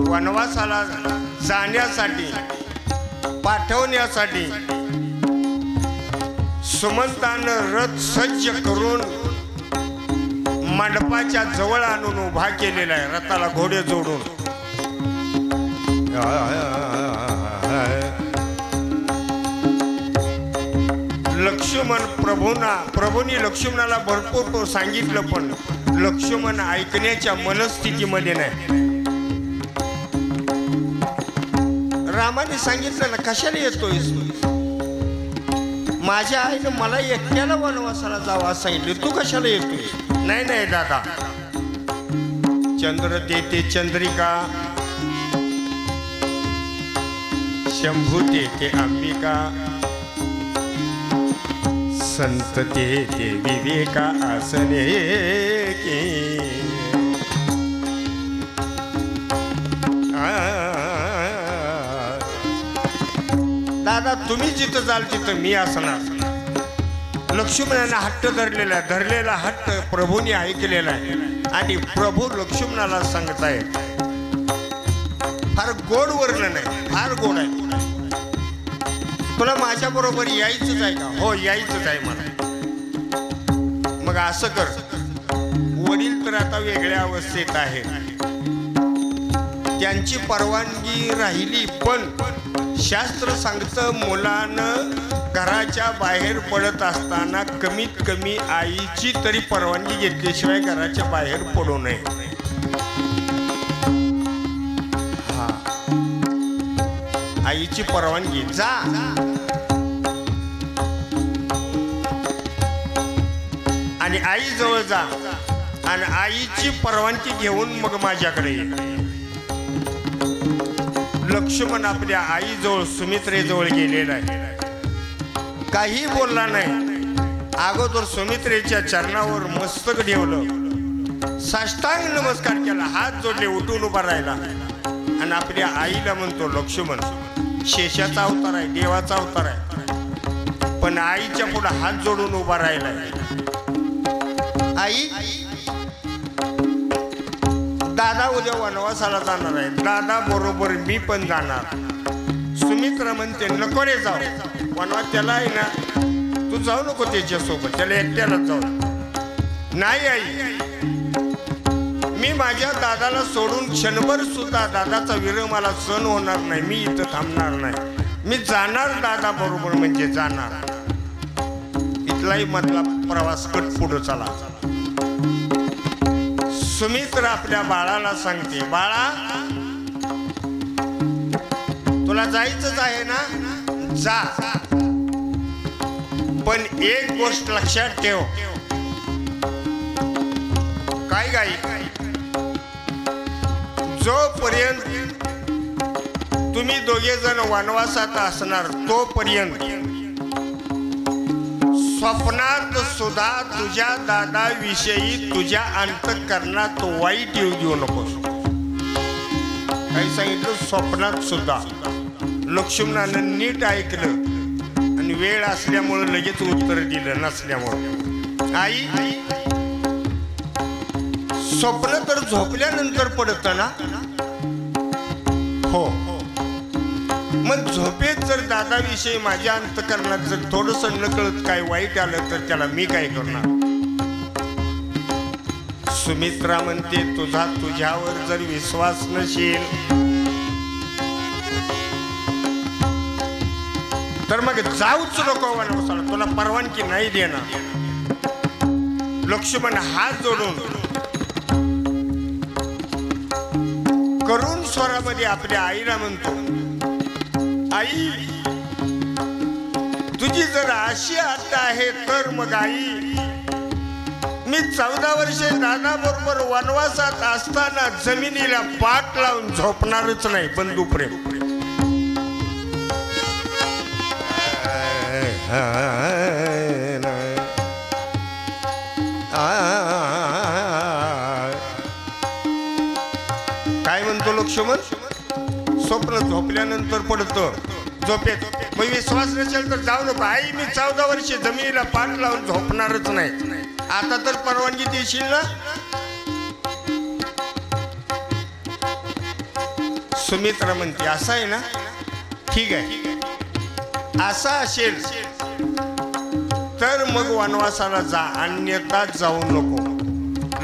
वनवासाला जाण्यासाठी पाठवण्यासाठी सुमंतानं रथ सज्ज करून मंडपाच्या जवळ आणून उभा केलेला आहे. रथाला घोडे जोडून. लक्ष्मण प्रभूंनी लक्ष्मणाला भरपूर सांगितलं, पण लक्ष्मण ऐकण्याच्या मनस्थितीमध्ये नाही. रामाने सांगितलं ना, कशाला येतोयस? माझ्या आईनं मला एकट्याला वनवासाला जावं असं सांगितलं, तू कशाला येतोय? नाही नाही दादा, चंद्र देते चंद्रिका, शंभू देते अंबिका, संत देते विवेका आसने की. दादा तुम्ही जिथं जाल तिथं मी असणार. लक्ष्मणाने हट्ट धरलेला हट्ट प्रभूने ऐकलेला आहे आणि प्रभू लक्ष्मणाला सांगताय, फार गोड वर्णन आहे, फार गोड आहे. तुला माझ्या बरोबर यायचंच आहे का? हो यायचंच आहे मला. मग असं कर, वडील तर आता वेगळ्या अवस्थेत आहे, त्यांची परवानगी राहिली, पण शास्त्र सांगतं मुलानं घराच्या बाहेर पडत असताना कमीत कमी आईची तरी परवानगी घेतल्याशिवाय घराच्या बाहेर पडू नये. हा, आईची परवानगी, जा. आणि आई जवळ जा आणि आईची परवानगी घेऊन मग माझ्याकडे ये. लक्ष्मण आपल्या आईजवळ सुमित्रेजवळ गेलेला आहे, काही बोलला नाही. अगोदर सुमित्रेच्या चरणावर मस्तक ठेवलं, साष्टांग नमस्कार केला, हात जोडले, उठून उभा राहिला आणि आपल्या आईला म्हणतो, लक्ष्मण शेषाचा अवतार आहे, देवाचा अवतार आहे, पण आईच्या पुढे हात जोडून उभा राहिलाय. आई, दादा उद्या वनवासाला जाणार आहे, दादा बरोबर मी पण जाणार. सुमित्रा म्हणते, नको रे जाऊ वनवास, त्याला आहे ना, तू जाऊ नको त्याच्यासोबत, त्याला एकट्यालाच जाऊ. नाही आई, मी माझ्या दादाला सोडून क्षणभर सुद्धा दादाचा विरह मला सहन होणार नाही, मी इथं थांबणार नाही, मी जाणार दादा बरोबर, म्हणजे जाणार. इथलाही मधला प्रवास कट पुढं चला. सुमित्रा आपल्या बाळाला सांगते, बाळा तुला जायचंच आहे ना, जा, पण एक गोष्ट लक्षात ठेव. काय गाई, जोपर्यंत तुम्ही दोघे जण वनवासात असणार तोपर्यंत स्वप्नात सुद्धा तुझ्या दादाविषयी तुझ्या अंतःकरणात वाईट येऊ देऊ नकोस. काही सांगितलं, स्वप्नात सुद्धा. लक्ष्मणानं नीट ऐकलं आणि वेळ असल्यामुळं लगेच उत्तर दिलं नसल्यामुळं. आई, स्वप्न तर झोपल्यानंतर पडतं ना? हो. मग झोपेत जर दादाविषयी माझ्या अंतःकरणात जर थोडंसं नकळत काय वाईट आलं तर त्याला मी काय करणार? सुमित्रा म्हणते, तुझा तुझ्यावर जर विश्वास नसेल तर मग जाऊच नको वनवासाला, तुला परवानगी नाही देणार. लक्ष्मण हात जोडून करुण स्वरामध्ये आपल्या आईला म्हणतो, आई तुझी जर अशी आज्ञा आहे तर मग आई, मी 14 वर्षे दादा बरोबर वनवासात असताना जमिनीला पाठ लावून झोपणारच नाही. बंधू प्रेम, काय म्हणतो लक्ष्मण? स्वप्न झोपल्यानंतर पडतं, झोपेत. मग विश्वास नसेल तर जाऊ नको. आई, मी 14 वर्षे जमिनीला पाठ लावून झोपणारच नाही. आता तर परवानगी देशील ना? सुमित्रा म्हणते, असं आहे ना, ठीक आहे, असं असेल तर मग वनवासाला जा, अन्यथा जाऊ नको.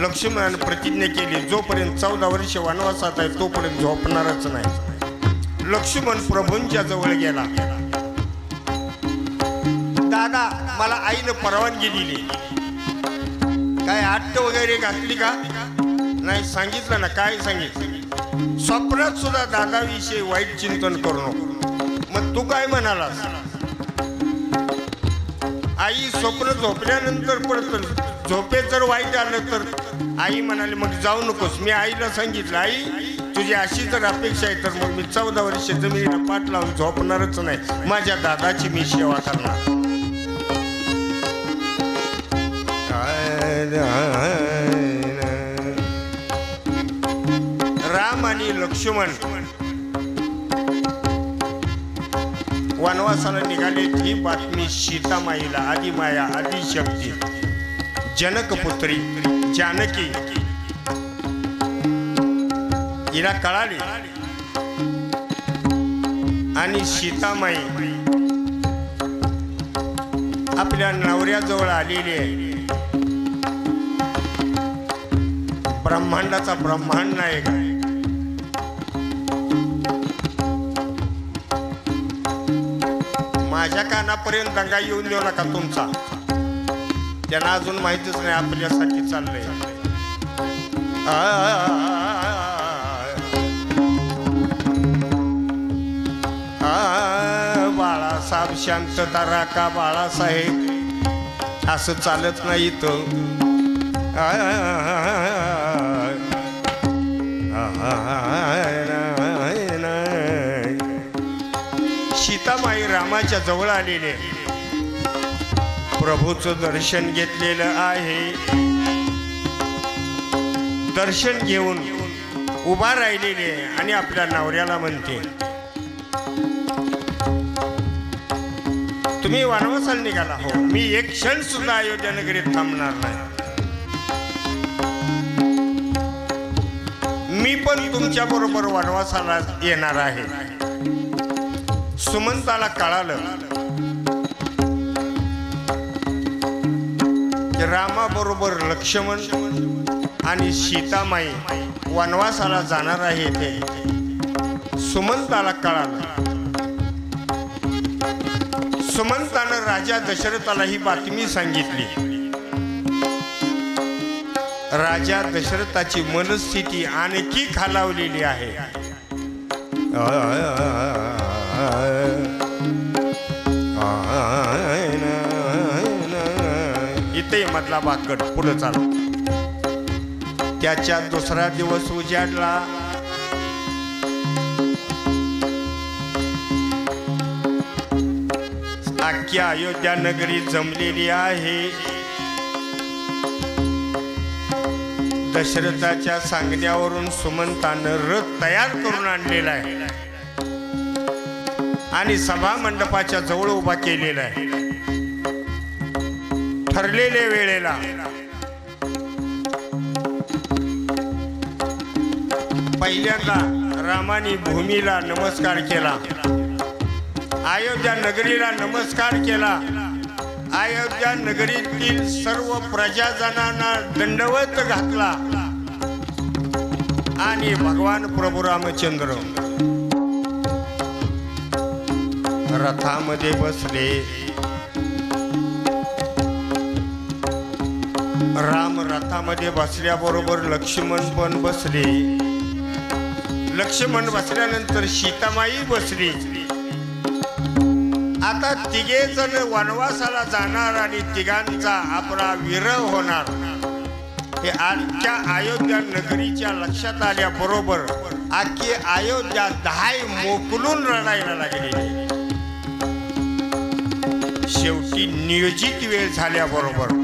लक्ष्मणाने प्रतिज्ञा केली, जोपर्यंत 14 वर्ष वनवासात आहे तोपर्यंत झोपणारच नाही. लक्ष्मण प्रभूंच्या जवळ गेला. दादा, मला आईनं परवानगी दिली, काय हट्ट वगैरे घातली का? नाही. सांगितलं ना, काय सांगितलं? स्वप्नात सुद्धा दादाविषयी वाईट चिंतन करू नको. मग तू काय म्हणालास? आई स्वप्न झोपल्यानंतर पडतं. झोपेत जर वाईट आलं तर आई म्हणाली मग जाऊ नकोस. मी आईला सांगितलं आई तुझी अशी जर अपेक्षा आहे तर मग मी 14 वर्ष जमिनीला पाठ लावून झोपणारच नाही. माझ्या दादाची मी सेवा करणार. राम आणि लक्ष्मण वनवासाला निघाले. ही बातमी सीतामाईला आदिमाया आदिशक्ती जनकपुत्री जानकी हिला कळाली. आणि सीतामाई आपल्या नवऱ्याजवळ आलेली आहे. ब्रह्मांडाचा ब्रह्मांड नायक माझ्या कानापर्यंत दंगा येऊन देऊ नका तुमचा. त्यांना अजून माहितीच नाही आपल्यासाठी चाललंय. बाळासाहेब शांतता राखा बाळासाहेब असं चालत नाही तो. सीतामाई रामाच्या जवळ आलेले प्रभूचं दर्शन घेतलेलं आहे. दर्शन घेऊन उभा राहिलेले आणि आपल्या नवऱ्याला म्हणते तुम्ही वनवासाला निघाला हो. मी एक क्षण सुद्धा अयोध्या नगरीत थांबणार नाही. मी पण तुमच्या बरोबर वनवासाला येणार आहे. सुमंताला कळालं की रामाबरोबर लक्ष्मण आणि सीतामाई वनवासाला जाणार आहे. ते सुमंताला कळालं. सुमंतानं राजा दशरथाला ही बातमी सांगितली. राजा दशरथाची मनस्थिती आणखी खालावलेली आहे. इथे मधला भाकड पुढे चालू. त्याच्या दुसरा दिवस उजाडला. अख्ख्या अयोध्या नगरी जमलेली आहे. दशरथाच्या सांगण्यावरून सुमंतानं रथ तयार करून आणलेला आहे आणि सभा मंडपाच्या जवळ उभा केलेला आहे. ठरलेल्या वेळेला पहिल्यांदा रामाने भूमीला नमस्कार केला. अयोध्या नगरीला नमस्कार केला. अयोध्या नगरीतील सर्व प्रजाजनांना दंडवत घातला आणि भगवान प्रभू रामचंद्र रथामध्ये बसले. राम रथामध्ये बसल्याबरोबर लक्ष्मण पण बसले. लक्ष्मण बसल्यानंतर सीतामाई बसली. आता तिघे जण वनवासाला जाणार आणि तिघांचा आपला विरह होणार हे आजच्या अयोध्या नगरीच्या लक्षात आल्याबरोबर आजची अयोध्या दहाय मोकलून रडायला लागली. शेवटी नियोजित वेळ झाल्याबरोबर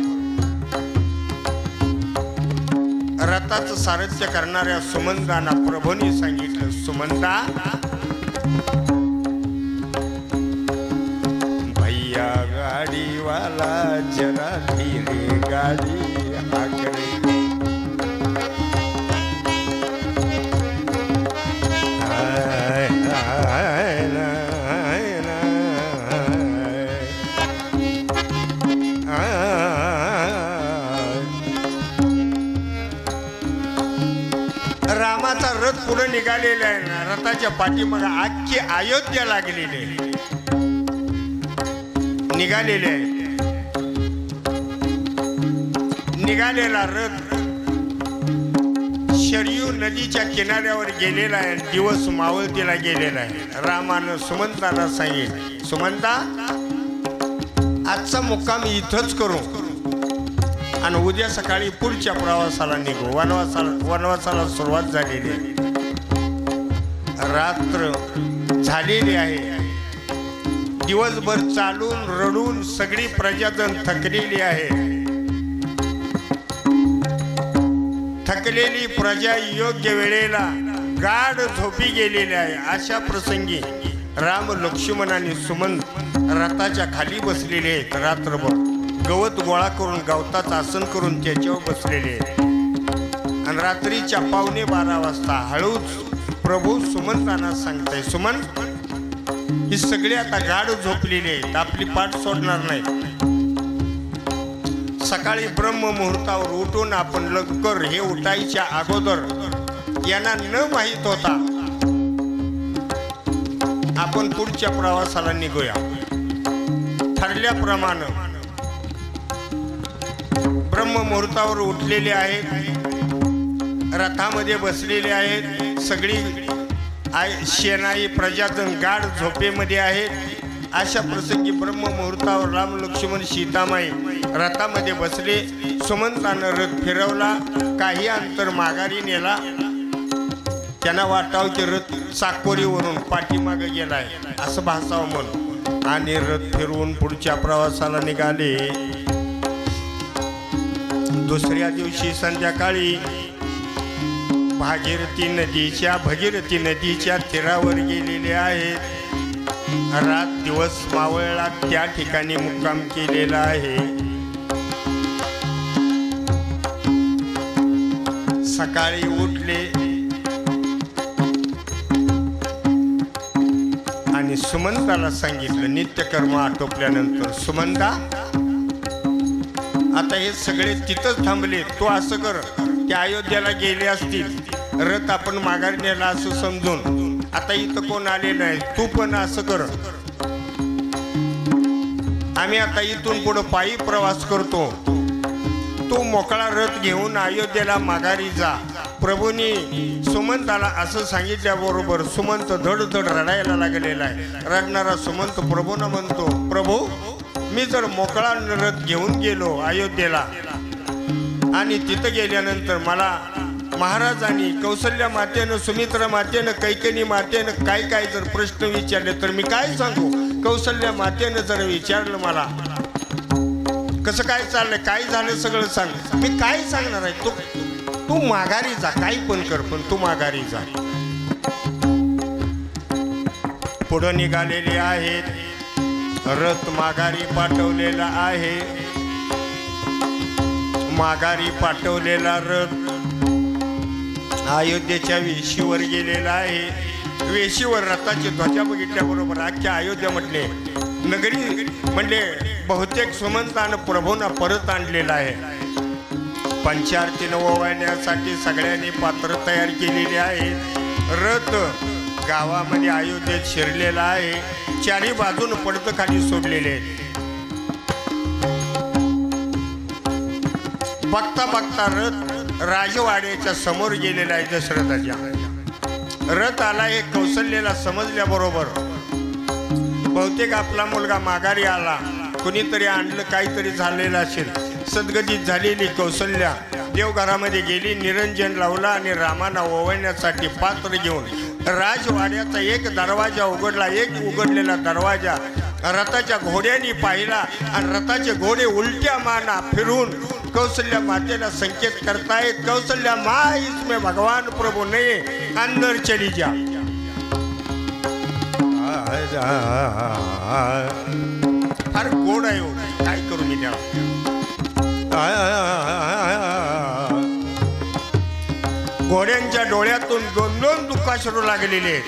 रथाचं सारथ्य करणाऱ्या सुमंतांना प्रभूंनी सांगितलं सुमंता भैया गाडी वाला जरा धीरे गाडी आकरे. रामाचा रथ पुढे निघालेला आहे ना. रथाच्या पाठीमागे अख्खी अयोध्या लागलेली आहे. निघालेले आहे. निघालेला रथ शरयू नदीच्या किनाऱ्यावर गेलेला आहे. दिवस मावळतीला गेलेला आहे. रामानं सुमंताला सांगितलं सुमंता आजचा मुक्काम इथंच करू आणि उद्या सकाळी पुढच्या प्रवासाला निघू. वनवासाला सुरुवात झालेली आहे. रात्र झालेली आहे. दिवसभर चालून रडून सगळी प्रजाजन थकलेली आहे. थकलेली प्रजा योग्य वेळेला गाढ झोपी गेलेली आहे. अशा प्रसंगी राम लक्ष्मण आणि सुमंत रथाच्या खाली बसलेले आहेत. रात्रभर गवत गोळा करून गवताचं आसन करून त्याच्यावर बसलेले आहेत. आणि रात्रीच्या 11:15 वाजता हळूच प्रभू सुमंतांना सांगताय, सुमंत ही सगळी आता गाढ झोपलेली आहेत, आपली पाठ सोडणार नाहीत. सकाळी ब्रह्म मुहूर्तावर उठून आपण लवकर, हे उठायच्या अगोदर यांना न माहित होता आपण पुढच्या प्रवासाला निघूया. ठरल्याप्रमाणे ब्रह्म मुहूर्तावर उठलेले आहेत, रथामध्ये बसलेले आहेत. सगळी शेनाई प्रजाजन गाढ झोपेमध्ये आहेत. अशा प्रसंगी ब्रह्म मुहूर्तावर राम लक्ष्मण सीतामाई रथामध्ये बसले. सुमंतानं रथ फिरवला, काही अंतर माघारी नेला. त्यांना वाटाव की रथ साकोरीवरून पाठीमागे गेलाय असं भासावं म्हणून, आणि रथ फिरवून पुढच्या प्रवासाला निघाले. दुसऱ्या दिवशी संध्याकाळी भगीरथी नदीच्या तीरावर गेलेले आहेत. रात दिवस मावळला त्या ठिकाणी मुक्काम केलेला आहे. सकाळी उठले आणि सुमंताला सांगितलं, नित्यकर्म आटोपल्यानंतर, सुमंता आता हे सगळे तिथंच थांबले, तू असं कर, ते अयोध्येला गेले असतील, रथ आपण माघारी नेला असं समजून, आता इथं कोण आले नाही, तू पण असं कर, आम्ही आता इथून पुढे पायी प्रवास करतो, तू मोकळा रथ घेऊन अयोध्येला माघारी जा. प्रभूंनी सुमंताला असं सांगितल्याबरोबर सुमंत धडधड रडायला लागलेला आहे. रडणारा सुमंत प्रभूंना म्हणतो, प्रभू मी जर मोकळा रथ घेऊन गेलो अयोध्येला आणि तिथं गेल्यानंतर मला महाराजांनी, कौसल्या मातेनं, सुमित्रा मातेनं, कैकेयी मातेनं काय काय जर प्रश्न विचारले तर मी काय सांगू? कौसल्या मातेनं जर विचारलं मला कसं काय चाललंय, काय झालं सगळं सांग, मी काय सांगणार आहे? तू माघारी जा, काही पण कर, पण तू माघारी जा. पुढे निघालेले आहेत. रथ माघारी पाठवलेला आहे. माघारी पाठवलेला रथ अयोध्येच्या वेशीवर गेलेला आहे. वेशीवर रथाची ध्वजा बघितल्याबरोबर अख्ख्या अयोध्या म्हटले, नगरी म्हणले बहुतेक सुमंतानं प्रभूंना परत आणलेला आहे. पंचारतीनं ओवाळण्यासाठी सगळ्यांनी पात्र तयार केलेली आहे. रथ गावामध्ये अयोध्येत शिरलेला आहे. चारी बाजून पडतं खाली सोडलेले आहेत. बघता बघता रथ राजवाड्याच्या समोर गेलेला आहे. दशरथाच्या रथ आला हे कौशल्याला समजल्याबरोबर बहुतेक आपला मुलगा माघारी आला, कुणीतरी आणलं, काहीतरी झालेलं असेल. सद्गतीत झालेली कौशल्या देवघरामध्ये गेली, निरंजन लावला आणि रामाना ओवाळण्यासाठी पात्र घेऊन राजवाड्याचा एक दरवाजा उघडला. एक उघडलेला दरवाजा रथाच्या घोड्यांनी पाहिला आणि रथाचे घोडे उलट्या माना फिरून कौशल्या मातेला संकेत करतायत, कौशल्या माँ इसमें भगवान प्रभु नहीं, अंदर चली जा. फार गोड आहे हो, काय करू मी त्याला. घोड्यांच्या डोळ्यातून दोन दोन दुःखाश्रू लागलेले आहेत.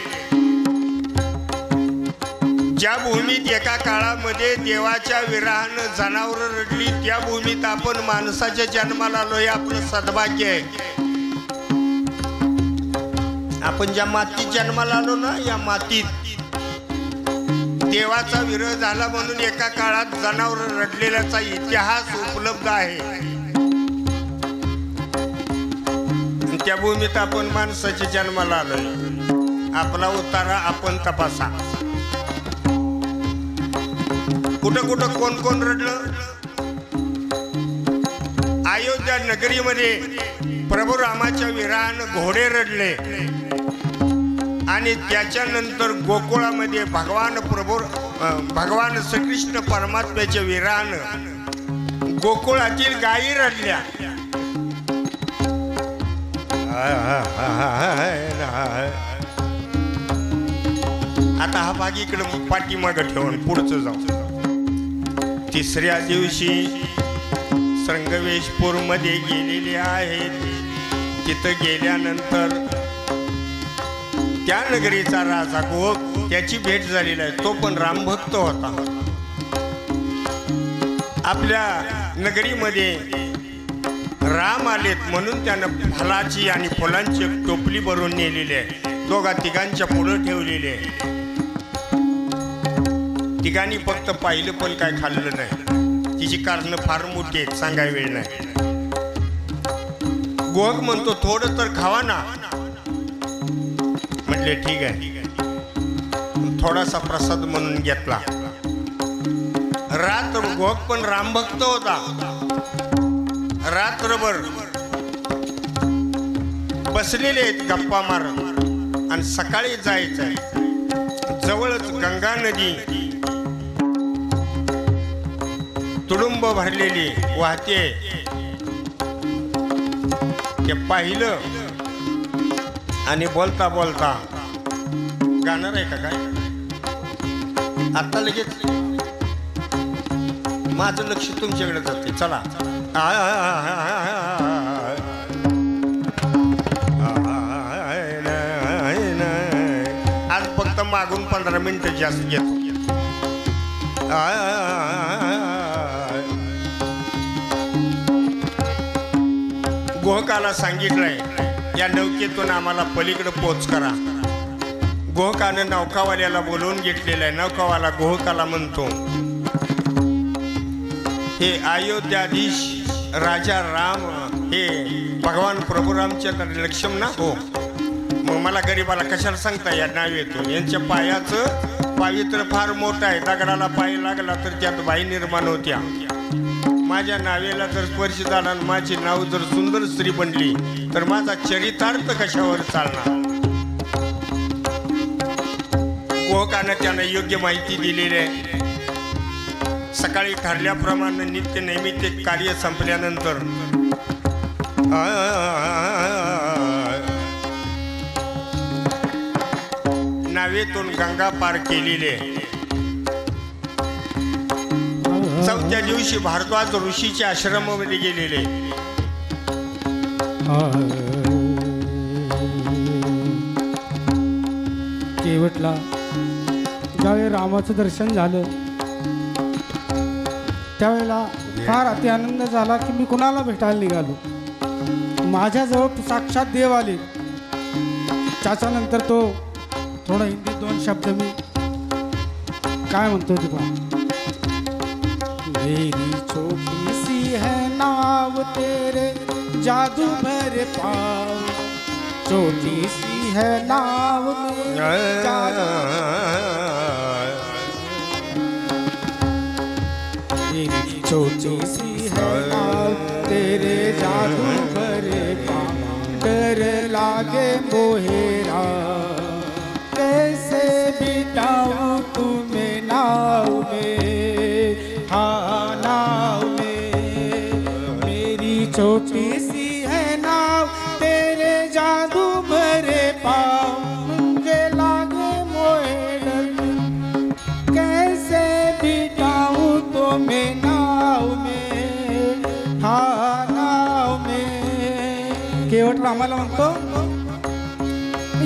ज्या भूमीत एका काळामध्ये देवाच्या विरहानं जनावरं रडली, त्या भूमीत आपण माणसाच्या जन्माला आलो, हे आपलं सद्भाग्य आहे. आपण ज्या मातीत जन्माला आलो ना, या मातीत देवाचा विरह झाला म्हणून एका काळात जनावरं रडलेल्याचा इतिहास उपलब्ध आहे. त्या भूमीत आपण माणसाच्या जन्माला आलोय. आपला उतारा आपण तपासा. कुठं कुठं कोण कोण रडलं? अयोध्या नगरीमध्ये प्रभू रामाच्या विरहानं घोडे रडले आणि त्याच्यानंतर गोकुळामध्ये भगवान श्रीकृष्ण परमात्म्याच्या विरहानं गोकुळातील गायी रडल्या. आता हा भाग इकडं पाठीमागं ठेवून पुढचं जाऊ. तिसऱ्या दिवशी संगमेश्वर मध्ये गेलेले आहेत. तिथं गेल्यानंतर त्या नगरीचा राजा गोक त्याची भेट झालेली आहे. तो पण रामभक्त होता. आपल्या नगरीमध्ये राम आलेत म्हणून त्यानं फलाची आणि फुलांची एक टोपली भरून नेलेली आहे. दोघा तिघांच्या पुढं ठेवलेली आहे. तिघांनी फक्त पाहिलं पण काय खाल्लं नाही. तिची कारणं फार मोठी आहेत, सांगाय वेळ नाही. गोहक म्हणतो थोडं तर खावा ना. म्हटले ठीक आहे. थोडासा प्रसाद म्हणून घेतला. रात्र गोहक पण रामभक्त होता. रात्रभर बसलेले आहेत गप्पा मारत आणि सकाळी जायचंय. जवळच गंगा नदी तुडुंब भरलेली वाहते. ते पाहिलं आणि बोलता बोलता गाणार आहे का काय आता लगेच माझं लक्ष तुमच्याकडे जाते. चला आज फक्त मागून 15 मिनिटं जास्त घेतो. गोहकाला सांगितलंय या नौकेतून आम्हाला पलीकडे पोच करा. गोहकानं नौकावाल्याला बोलवून घेतलेलं आहे. नौकावाला गोहकाला म्हणतो हे अयोध्याधीश राजा राम हे भगवान प्रभू रामचंद्र लक्ष्मण ना हो. मग मला गरीबाला कशाला सांगता या नावेतून. यांच्या पायाचं पावित्र फार मोठं आहे. दगडाला पाय लागला तर त्यात बाई निर्माण होत्या. माझ्या नावेला जर स्पर्श झाला आणि माझी नाव जर सुंदर स्त्री बनली तर माझा चरितार्थ कशावर चालणार. गोहकानं त्यांना योग्य माहिती दिलेली आहे. सकाळी ठरल्याप्रमाणे नित्य नैमित्य कार्य संपल्यानंतर नावेतून गंगा पार केलेले. चौथ्या दिवशी भारद्वाज ऋषीच्या आश्रमामध्ये गेलेले. केवटला ज्यावेळी रामाचं दर्शन झालं त्यावेळेला फार अति आनंद झाला की मी कुणाला भेटायला निघालो. माझ्याजवळ साक्षात देव आले. त्याच्यानंतर तो थोडं हिंदीत 2 शब्द मी काय म्हणतो ते पहा. मेरी छोटी सी है नाव तेरे जादू भरे पाव. छोटी सी है नाव मेरे जादू. मेरी छोटी सी है नाव तेरे जादू भरे पाव. डर लागे मोहेरा कैसे बिताऊं तुम्हें नाव में. हाँ नाव में मेरी छोटी सी है नाव तेरे जादू भरे पाँव. मुझे लागे मोहे कैसे बिताऊं तुम्हें नाव में. हाँ नाव में. केवट आम्हाला म्हणतो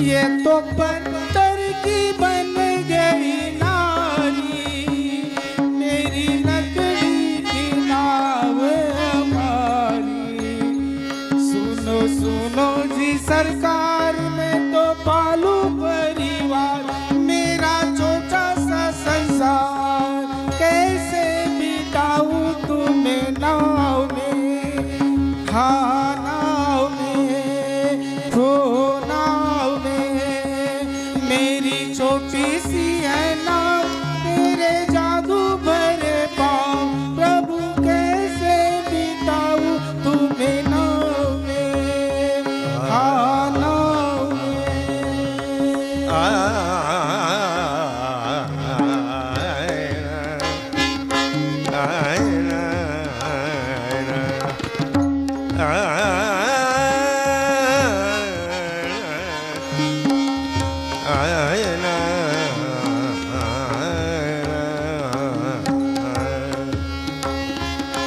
ये तो पत्थर की बन गई नारी मेरी लकड़ी की नाव हमारी. सुनो सुनो जी सरकार में तो पालू परिवार मेरा छोटा सा संसार. कैसे बिताऊं तुम्हें नाव में. हाँ नाव में. हो नाव में. मेरी छोटी सी है नाव तेरे जादू भरे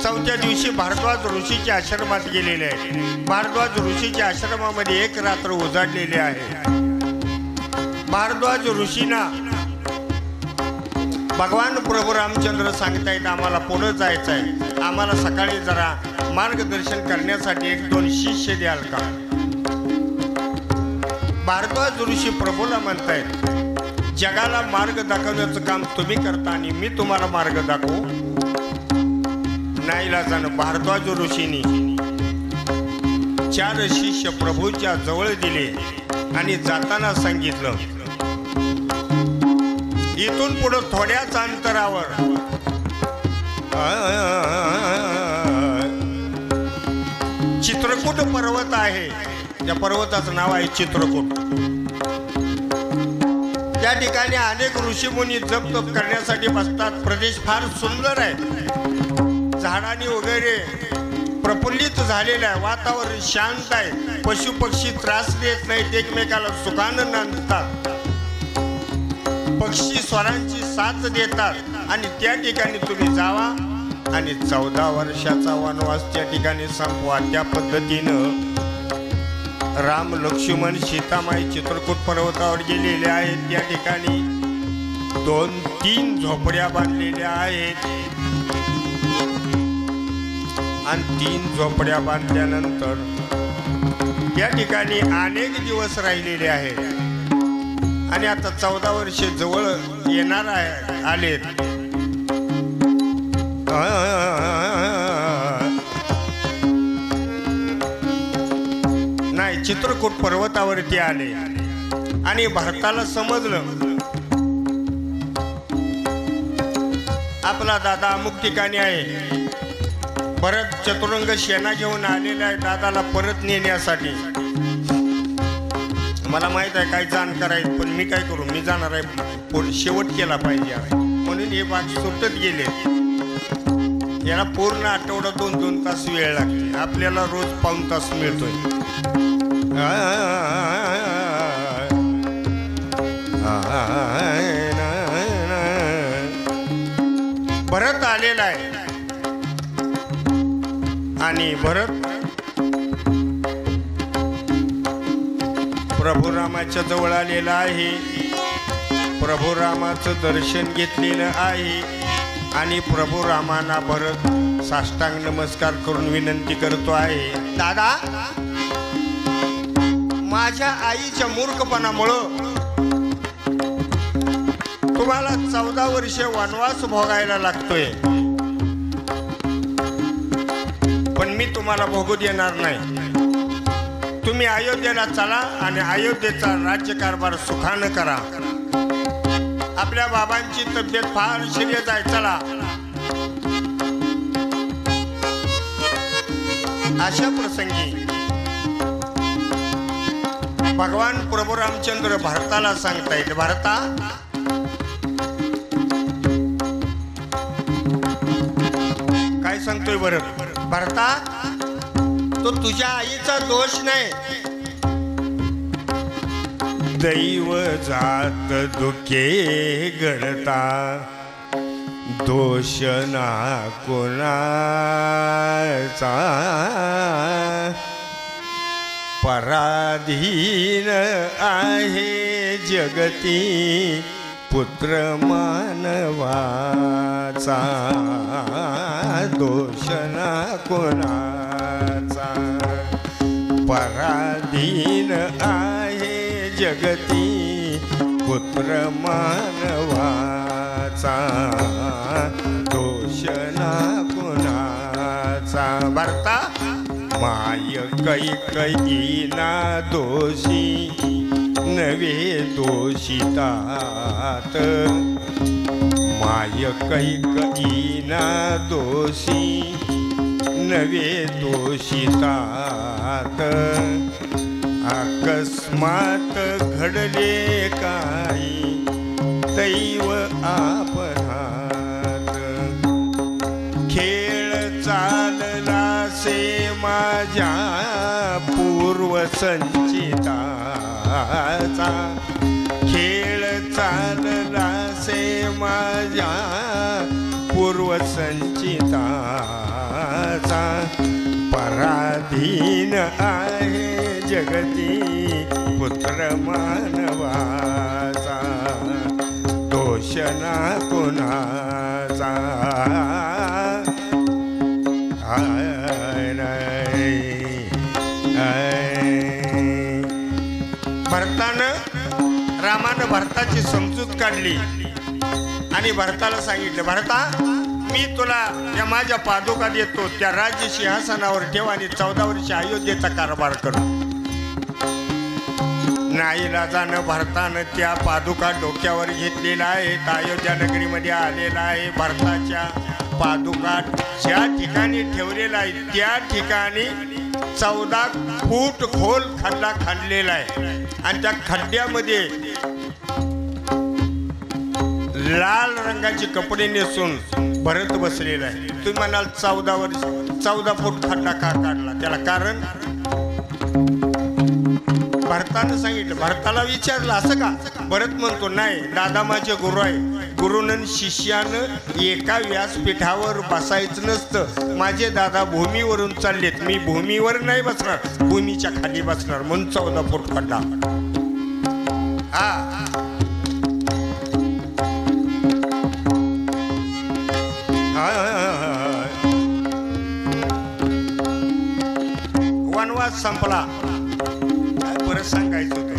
चौथ्या दिवशी भारद्वाज ऋषीच्या आश्रमात गेलेले आहेत. भारद्वाज ऋषीच्या आश्रमामध्ये एक रात्र उजाडलेली आहे. भारद्वाज ऋषींना भगवान प्रभू रामचंद्र सांगतायत आम्हाला पुढे जायचं आहे, आम्हाला सकाळी जरा मार्गदर्शन करण्यासाठी 1-2 शिष्य द्याल का. भारद्वाज ऋषी प्रभूला म्हणतायत जगाला मार्ग दाखवण्याचं काम तुम्ही करता आणि मी तुम्हाला मार्ग दाखवू. नाईलाजानं भारद्वाज ऋषींनी 4 शिष्य प्रभूच्या जवळ दिले आणि जाताना सांगितलं इथून पुढे थोड्याच अंतरावर चित्रकूट पर्वत आहे. त्या पर्वताचं नाव आहे चित्रकूट. त्या ठिकाणी अनेक ऋषीमुनी जप तप करण्यासाठी बसतात. प्रदेश फार सुंदर आहे, झाडांनी वगैरे प्रफुल्लित झालेलं आहे, वातावरण शांत आहे, पशु पक्षी त्रास देत नाहीत, एकमेकाला सुखानं नांदतात, पक्षी स्वरांची साथ देतात. आणि त्या ठिकाणी तुम्ही जावा आणि 14 वर्षाचा वनवास त्या ठिकाणी संपवा. त्या पद्धतीनं राम लक्ष्मण सीतामाई चित्रकूट पर्वतावर गेलेले आहेत. त्या ठिकाणी 2-3 झोपड्या बांधलेल्या आहेत आणि 3 झोपड्या बांधल्यानंतर त्या ठिकाणी अनेक दिवस राहिलेले आहेत. आणि आता 14 वर्षे जवळ येणार आलेत. नाही, चित्रकूट पर्वतावरती आले आणि भरताला समजलं आपला दादा अमुक ठिकाणी आहे. भरत चतुरंग सेना घेऊन आलेला आहे दादाला परत नेण्यासाठी. मला माहित आहे काय जाण करायचं, पण मी काय करू, मी जाणार आहे, शेवट केला पाहिजे म्हणून हे बाग सुटत गेले. याला पूर्ण आठवडा 2-2 तास वेळ लागते, आपल्याला रोज 5 तास मिळतोय. भरत आलेला आहे आणि भरत प्रभू रामाच्या जवळ आलेला आहे. प्रभू रामाचं दर्शन घेतलेलं आहे आणि प्रभू रामांना भरत साष्टांग नमस्कार करून विनंती करतो आहे, दादा माझ्या आईच्या मूर्खपणामुळं तुम्हाला 14 वर्षे वनवास भोगायला लागतोय, पण मी तुम्हाला भोगू देणार नाही. तुम्ही अयोध्येला चला आणि अयोध्येचा राज्यकारभार सुखानं करा. आपल्या बाबांची तब्येत फार सिरियस आहे, चला. अशा प्रसंगी भगवान प्रभू रामचंद्र भारताला सांगतायत, भारता काय सांगतोय भरत, भारता तो तुझ्या आईचा दोष नाही, दैव जात दुखे गणता दोष ना कोणाचा, पराधीन आहे जगती पुत्र मानवाचा, दोष ना कोणाचा, पराधीन आहे जगती पुत्र मानवाचा, दोष ना कोणाचा. भरता माय कैकईना दोषी नवे दोषितात, माय कैकईना दोषी नवे दोषितात, अकस्मात घडले काही दैव आपणात, खेळ चालला से माझ्या पूर्वसंचिताचा, खेळ चालला से माझ्या पूर्वसंचिताचा, पराधीन आहे जगती पुत्र मानवाचा, दोष ना कुणाचा. रामानं भरताची समजूत काढली आणि भरताला सांगितलं, भरता मी तुला या माझ्या पादुका देतो, त्या राज्य सिंहासनावर ठेव आणि 14 वर्ष अयोध्येचा कारभार कर. नाईलाजानं भरतानं त्या पादुका डोक्यावर घेतलेला आहेत, अयोध्या नगरीमध्ये आलेला आहे. भरताच्या पादुका ज्या ठिकाणी ठेवलेला आहे त्या ठिकाणी 14 फूट खोल खड्डा खणलेला आहे आणि त्या खड्ड्यामध्ये लाल रंगाचे कपडे नेसून भरत बसलेला आहे. तुम्ही म्हणाल 14 फूट खड्डा का काढला? त्याला कारण भरतानं सांगितलं. भरताला विचारलं असं का? भरत म्हणतो नाही, दादा माझे गुरु आहे. गुरुनं शिष्यानं एका व्यासपीठावर बसायचं नसतं. माझे दादा भूमीवरून चाललेत, मी भूमीवर नाही बसणार, भूमीच्या खाली बसणार, म्हणून 14 फूट खड्डा. हा वनवास संपला. परत सांगायचं होतं,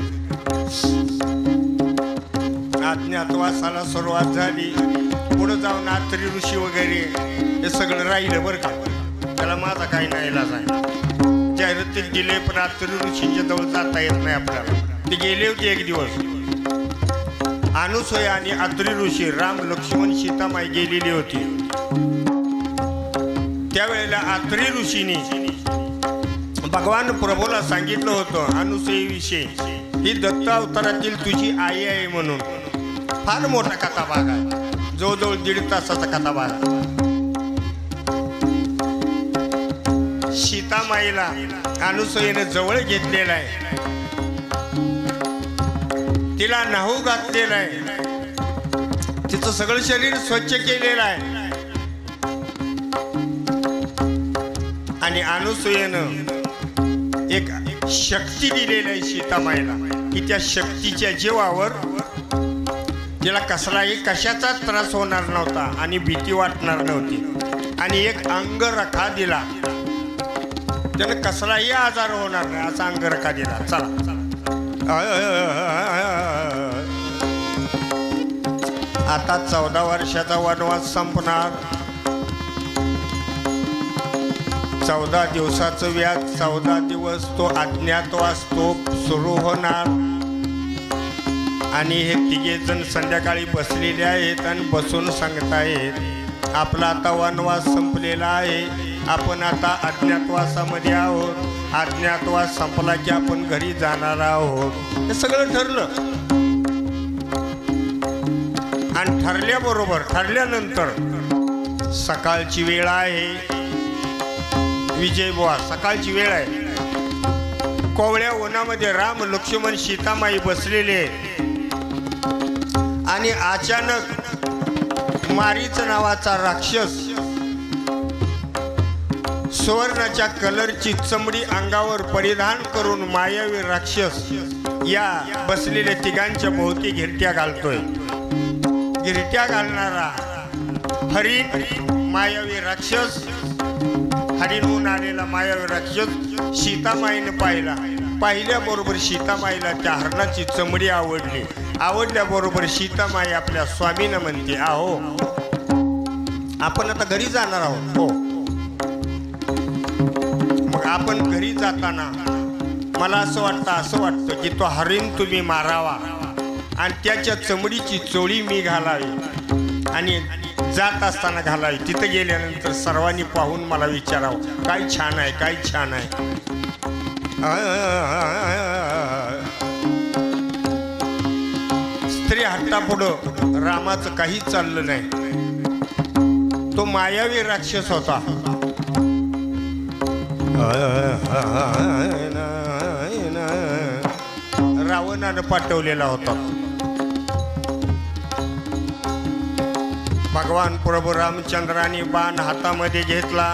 अज्ञातवासाला सुरुवात झाली. पुढे जाऊन आत्री ऋषी वगैरे हे सगळं राहिलं बरं का. त्याला माझा काही नाही इलाज आहे. जाहिरातीत गेले पण आत्री ऋषींच्या जवळ जाता येत नाही आपल्याला. ते गेले होते एक दिवस. अनुसूया आणि आत्री ऋषी, राम लक्ष्मण सीतामाई गेलेली होती. त्यावेळेला आत्री ऋषींनी भगवान प्रभूला सांगितलं होतं अनुसूयेविषयी, ही दत्त अवतारातील तुझी आई आहे म्हणून. फार मोठा कथाभाग आहे, जवळजवळ 1.5 तासाचा कथाभाग. सीतामाईला अनुसूयेनं जवळ घेतलेला आहे, तिला न्हाऊ घातलेला आहे, तिचं सगळं शरीर स्वच्छ केलेलं आहे. आणि अनुसूयेनं एक शक्ती दिलेली आहे सीतामाईला, की त्या शक्तीच्या जीवावर तिला कसलाही कशाचा त्रास होणार नव्हता आणि भीती वाटणार नव्हती. आणि एक अंगरखा दिला, त्यानं कसलाही आजार होणार नाही असा अंगरखा दिला. चला आता 14 वर्षाचा वनवास संपणार. 14 दिवसाचं व्याज, 14 दिवस तो अज्ञातवास तो सुरू होणार. आणि हे 3 जण संध्याकाळी बसलेले आहेत आणि बसून सांगतायत, आपला आता वनवास संपलेला आहे, आपण आता अज्ञातवासामध्ये आहोत, अज्ञातवास संपला की आपण घरी जाणार आहोत. हे सगळं ठरलं. आणि ठरल्यानंतर सकाळची वेळ आहे. विजय बुवा, सकाळची वेळ आहे. कोवळ्या वनामध्ये राम लक्ष्मण सीतामाई बसलेले आणि अचानक मारीच नावाचा राक्षस, सुवर्णाच्या कलरची चमडी अंगावर परिधान करून मायावी राक्षस या बसलेल्या तिघांच्या भोवती घिरट्या घालतोय. घिरट्या घालणारा हरिण मायावी राक्षस, हरिणहून आलेला मायावी राक्षस सीतामाईने पाहिल्याबरोबर सीतामाईला त्या हरणाची चमडी आवडल्याबरोबर सीतामाई आपल्या स्वामीनं म्हणते, आहो आपण आता घरी जाणार आहोत. हो, मग आपण घरी जाताना मला असं वाटतं की तो हरिण तुम्ही मारावा आणि त्याच्या चमडीची चोळी मी घालावी आणि जात असताना घालावी. तिथं गेल्यानंतर सर्वांनी पाहून मला विचारावं, काय छान आहे, काय छान आहे. स्त्री हट्टापुढं रामाचं काही चाललं नाही. तो मायावी राक्षस होता. रावणानं पाठवलेला होता. भगवान प्रभू रामचंद्राने बाण हातामध्ये घेतला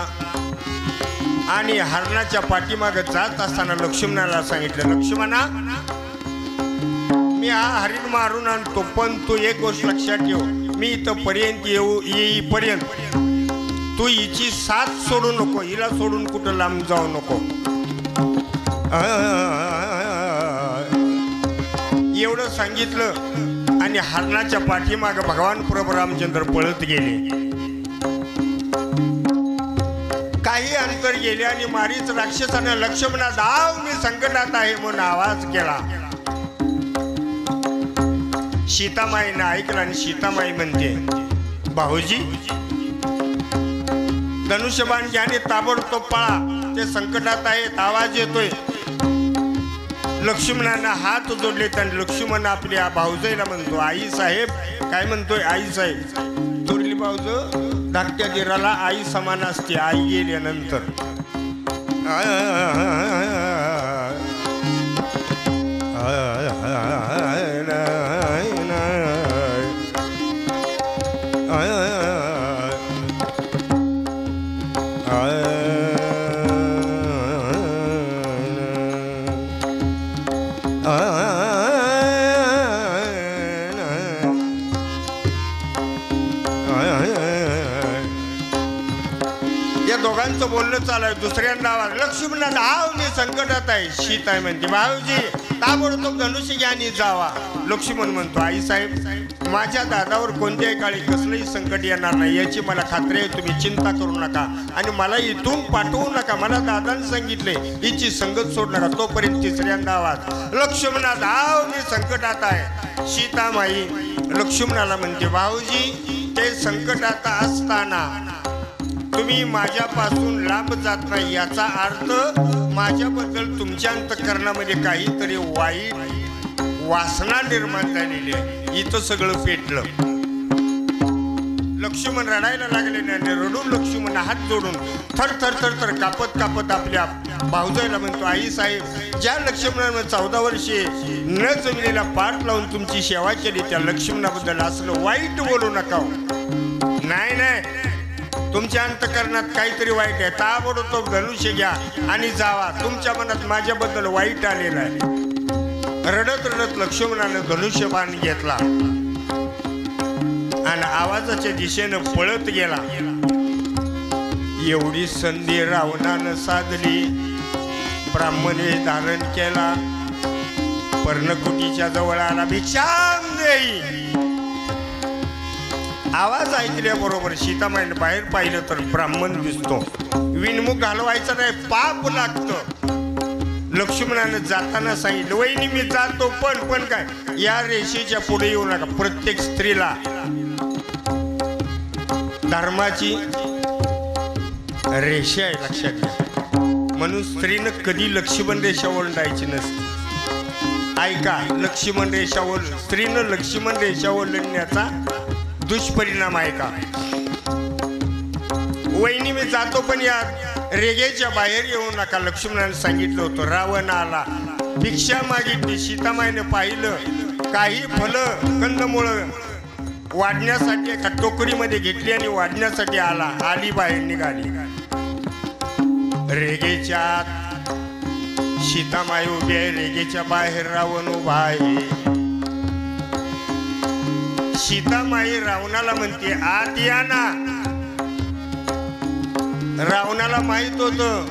आणि हरणाच्या पाठीमागे जात असताना लक्ष्मणाला सांगितलं, लक्ष्मणा मी हा हरिण मारून आणतो, पण तू एक गोष्ट लक्षात ठेव, मी इथं पर्यंत येईपर्यंत तू हिची साथ सोडू नको, हिला सोडून कुठं लांब जाऊ नको. एवढं सांगितलं आणि हरणाच्या पाठीमागे भगवान प्रभू रामचंद्र पळत गेले. काही अंतर गेले आणि मारीच राक्षसाने लक्ष्मणा धाव, मी संकटात आहे म्हणून आवाज केला. सीतामाईने ऐकलं आणि सीतामाई म्हणते, भाऊजी धनुष्यबाण घ्या आणि ताबडतोब पळा, ते संकटात आहेत, आवाज येतोय. लक्ष्मणानं हात जोडले आणि लक्ष्मण आपल्या भाऊजाईला म्हणतो, आई साहेब. काय म्हणतोय? आई साहेब. थोरली भाऊज धाकट्या दिराला आई समान असते, आई गेल्यानंतर. या दोघांचं बोलणं चालू आहे. दुसऱ्यांदा आवाज, लक्ष्मणा धाव, मी संकटात आहे. सीता म्हणते, भाऊजी ताबडतोब धनुष्य घ्या आणि जावा. लक्ष्मण म्हणतो, आई साहेब माझ्या दादावर कोणत्याही काळी कसलंही संकट येणार नाही याची मला खात्री आहे, तुम्ही चिंता करू नका आणि मला इथून पाठवू नका. मला दादाने सांगितले हिची संगत सोड नका. तोपर्यंत तिसऱ्यांदा आवाज, लक्ष्मणा धाव, मी संकटात आहे. सीतामाई लक्ष्मणाला म्हणते, भाऊजी ते संकटात असताना तुम्ही माझ्यापासून लांब जात नाही, याचा अर्थ माझ्याबद्दल तुमच्या अंतःकरणामध्ये काहीतरी वाईट वासना निर्माण झालेली आहे. इथं सगळं पेटलं. लक्ष्मण रडायला लागले आणि रडून लक्ष्मण हात जोडून थर थर थर थर कापत कापत आपल्या भाऊजाईला म्हणतो, आई साहेब ज्या लक्ष्मणानं 14 वर्षे न जमलेला पाठ लावून तुमची सेवा केली त्या लक्ष्मणाबद्दल असलं वाईट बोलू नका. नाही नाही, तुमच्या अंतःकरणात काहीतरी वाईट आहे. ताबडतोब धनुष्य घ्या आणि जावा. तुमच्या मनात माझ्याबद्दल वाईट आलेलं आहे. रडत रडत लक्ष्मणानं धनुष्य बाण घेतला आणि आवाजाच्या दिशेनं पळत गेला. एवढी संधी रावणानं साधली. ब्राह्मणे धारण केला, पर्णकुटीच्या जवळ आला, भिक्षाम देई. आवाज ऐकल्याबरोबर सीतामाईने बाहेर पाहिलं तर ब्राह्मण दिसतो. विनमुख घालवायचा नाही, पाप लागतं. लक्ष्मणानं जाताना सांगितलं, वहिनी मी जातो पण काय या रेषेच्या पुढे येऊ नका. प्रत्येक स्त्रीला धर्माची रेषा आहे, लक्षात घ्या. म्हणून स्त्रीनं कधी लक्ष्मण रेषा ओलांडायची नसते. ऐका, लक्ष्मण रेषा स्त्रीनं लक्ष्मण रेषा ओलांडण्याचा दुष्परिणाम आहे का? वहिनी मी जातो पण या रेगेच्या बाहेर येऊ नका. लक्ष्मणाने सांगितलं होतं. रावण आला, भिक्षा मागितली. सीतामाईने पाहिलं, काही फलं कंदमुळं वाढण्यासाठी एका टोकरीमध्ये घेतली आणि वाढण्यासाठी आली बाहेर निघाली. रेगेच्या आत सीतामाई उभी आहे, रेगेच्या बाहेर रावण उभा आहे. सीतामाई रावणाला म्हणते, आत या ना. रावणाला माहित होतं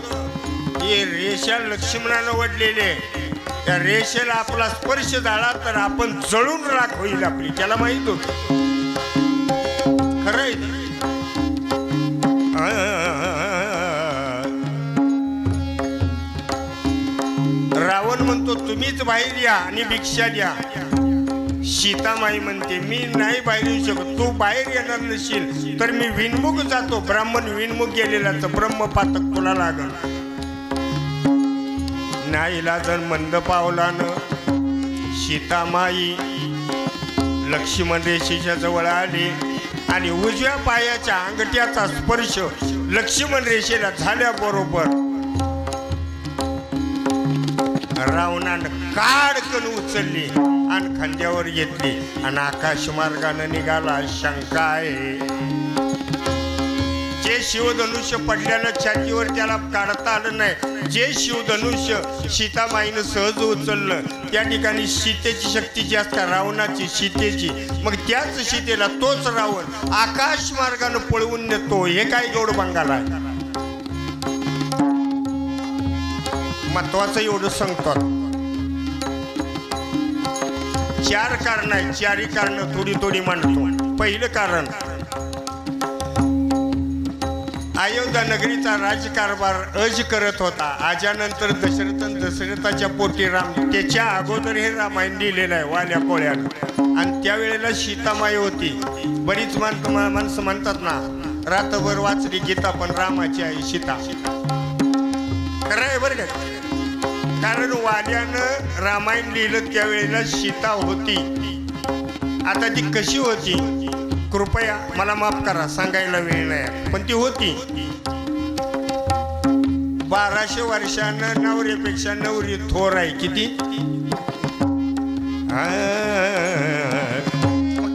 हे रेषा लक्ष्मणानं वडलेले, त्या रेषेला आपला स्पर्श झाला तर आपण जळून राख होईल आपली. त्याला माहित होत. खरंय. रावण म्हणतो, तुम्हीच बाहेर या आणि भिक्षा द्या. सीतामाई म्हणते, मी नाही बाहेर येऊ शकत. तू बाहेर येणार नशील तर मी विनमुख जातो. ब्राह्मण विनमुख गेलेलाच ब्रह्मपातक तुला लागल. नाहीला जर मंद पावलानं सीतामाई लक्ष्मण रेषेच्या जवळ आली आणि उजव्या पायाच्या अंगठ्याचा स्पर्श लक्ष्मण रेषेला झाल्याबरोबर रावणानं काडकन उचलली आणि खांद्यावर घेतली आणि आकाश मार्गाने निघाला. शंका आहे जे शिवधनुष्य पडल्यानं छातीवर त्याला काढता आलं नाही, जे शिवधनुष्य सीतामाईनं सहज उचललं, त्या ठिकाणी सीतेची शक्ती जी असते रावणाची, सीतेची, मग त्याच सीतेला तोच रावण आकाश मार्गानं पळवून नेतो. हे काय गौड बंगाला आहे. महत्वाचं एवढं सांगतो. 4 कारण आहेत, 4ही कारण थोडी थोडी मांडतो. पहिलं कारण, अयोध्या नगरीचा राजकारभार अज करत होता. आजानंतर दशरथाच्या पोटी राम, त्याच्या अगोदर हे रामायण लिहिलेलं आहे वाल्या कोळ्यानं. आणि त्यावेळेला सीतामाई होती. बरीच माणसं म्हणतात ना, रात्रभर वाचली गीता पण रामाची आई सीता. खरं आहे बरं का. कारण वाल्यानं रामायण लिहिलं त्यावेळेला सीता होती. आता ती कशी होती कृपया मला माफ करा, सांगायला वेळ नाही, पण ती होती. 1200 वर्षानं नवऱ्यापेक्षा नवरी थोर आहे. किती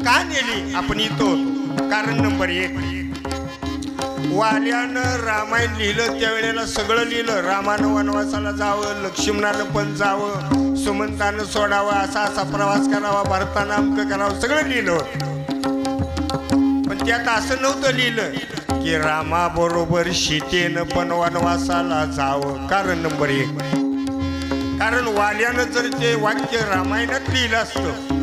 का नेली आपण इथं होतो. कारण नंबर 1, वाल्यानं रामायण लिहिलं त्यावेळेला सगळं लिहिलं. रामानं वनवासाला जावं, लक्ष्मणानं पण जावं, सुमंतानं सोडावं, असा असा प्रवास करावा, भरताना अमकं करावं, सगळं लिहिलं. पण त्यात असं नव्हतं लिहिलं की रामाबरोबर सीतेनं पण वनवासाला जावं. कारण नंबर 1, कारण वाल्यानं जर ते वाक्य रामायणात लिहिलं असतं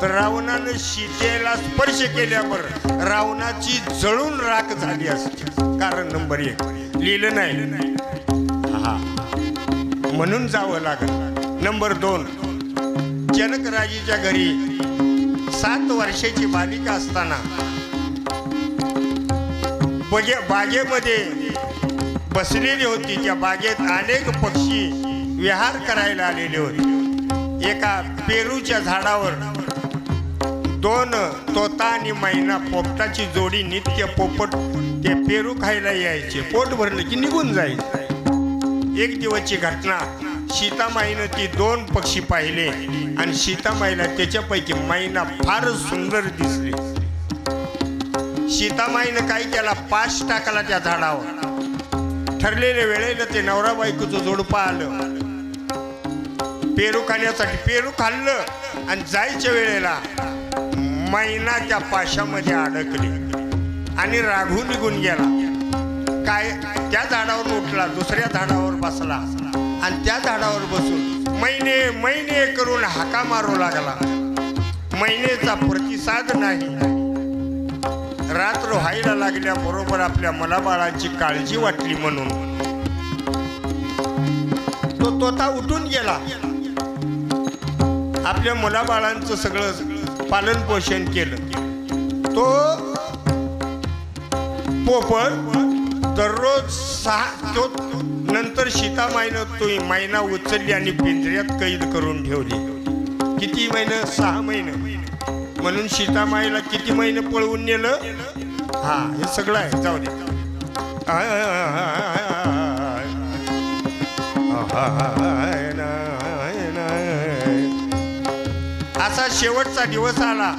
तर रावणानं सीतेला स्पर्श केल्यावर रावणाची जळून राख झाली असती. कारण नंबर 1 लिहिलं नाही, हा म्हणून जावं लागल. नंबर 2, जनकराजीच्या घरी 7 वर्षाची बालिका असताना बागेमध्ये बसलेली होती. त्या बागेत अनेक पक्षी विहार करायला आलेले होते. एका पेरूच्या झाडावर 2 तोता आणि मैना पोपटाची जोडी नित्य पोपट ते पेरू खायला यायचे. पोट भरलं की निघून जायचे. एक दिवसची घटना, सीतामाईनं ती 2 पक्षी पाहिले आणि सीतामाईला त्याच्यापैकी मैना फार सुंदर दिसली. सीतामाईनं काय केला, पाश टाकला त्या झाडावर. ठरलेल्या वेळेला ते नवरा बायकोचं जोडपं आलं पेरू खाण्यासाठी. पेरू खाल्लं आणि जायच्या वेळेला मैना त्या पाशामध्ये अडकली आणि राघून निघून गेला. काय त्या झाडावर उठला, दुसऱ्या झाडावर बसला आणि त्या झाडावर बसून मैने मैने करून हाका मारू लागला. मैनेचा प्रतिसाद नाही. रात्र व्हायला लागल्याबरोबर आपल्या मुलाबाळांची काळजी वाटली म्हणून तो तोता उठून गेला. आपल्या मुलाबाळांचं सगळं पालन पोषण केलं. तो पोपट दररोज तो नंतर सीतामाईनं तो मैना उचलली आणि पिंजऱ्यात कैद करून ठेवली. किती महिने? 6 महिने. म्हणून सीतामाईला किती महिने पळवून नेलं. हा हे सगळं आहे, जाऊ दे. असा शेवटचा दिवस आला.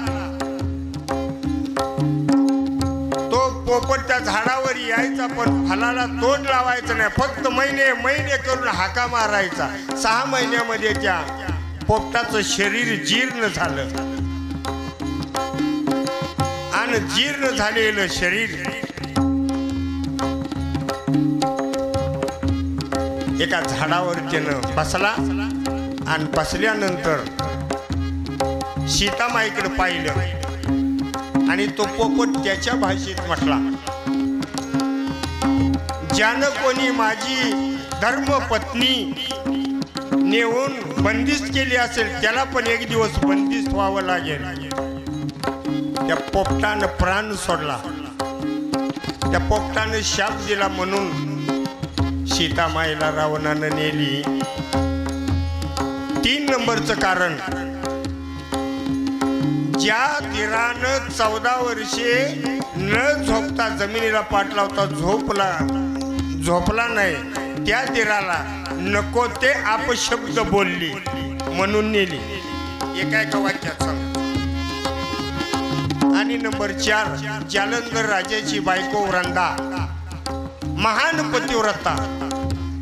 तो पोपट त्या झाडावर यायचा पण फलाला तोंड लावायचं नाही, फक्त महिने महिने करून हाका मारायचा. 6 महिन्यामध्ये त्या पोपटाचं शरीर जीर्ण झालं आणि जीर्ण झालेलं शरीर एका झाडावर त्यानं बसला आणि बसल्यानंतर सीतामाईकडे पाहिलं आणि तो पोपट त्याच्या भाषेत म्हटला, ज्यानं कोणी माझी धर्मपत्नी नेऊन बंदिस्त केली असेल त्याला पण एक दिवस बंदिस्त व्हावं लागेल. त्या पोपटानं प्राण सोडला. त्या पोपटानं शाप दिला म्हणून सीतामाईला रावणानं नेली. 3 नंबरचं कारण, ज्या धीरानं 14 वर्षे न झोपता जमिनीला पाठ लावता झोपला नाही, त्या धीराला नको ते अपशब्द बोलली म्हणून नेली. एका वाक्यात सांग. आणि नंबर 4 जालंधर राजाची बायको वृंदा, महान पतिव्रता.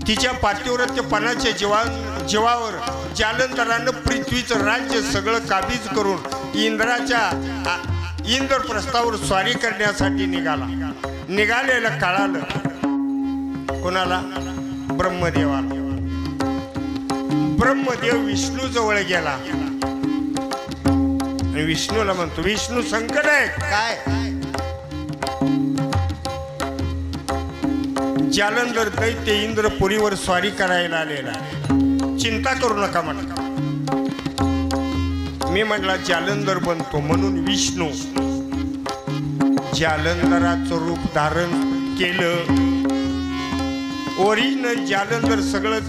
तिच्या पातिव्रत्यपणाच्या जीवावर जालंधरानं पृथ्वीचं राज्य सगळं काबीज करून इंद्रप्रस्थावर स्वारी करण्यासाठी निघालेलं कळालं कोणाला? ब्रह्मदेवाला. ब्रह्मदेव विष्णू जवळ गेला आणि विष्णूला म्हणतो, विष्णू संकट आहे काय? जालंधर दैत्य इंद्रपुरीवर स्वारी करायला आलेला, चिंता करू नका म्हणा. मी म्हटला जालंधर बनतो म्हणून विष्णू जालंधराचं रूप धारण केलं. ओरिजिनल जालंधर सगळं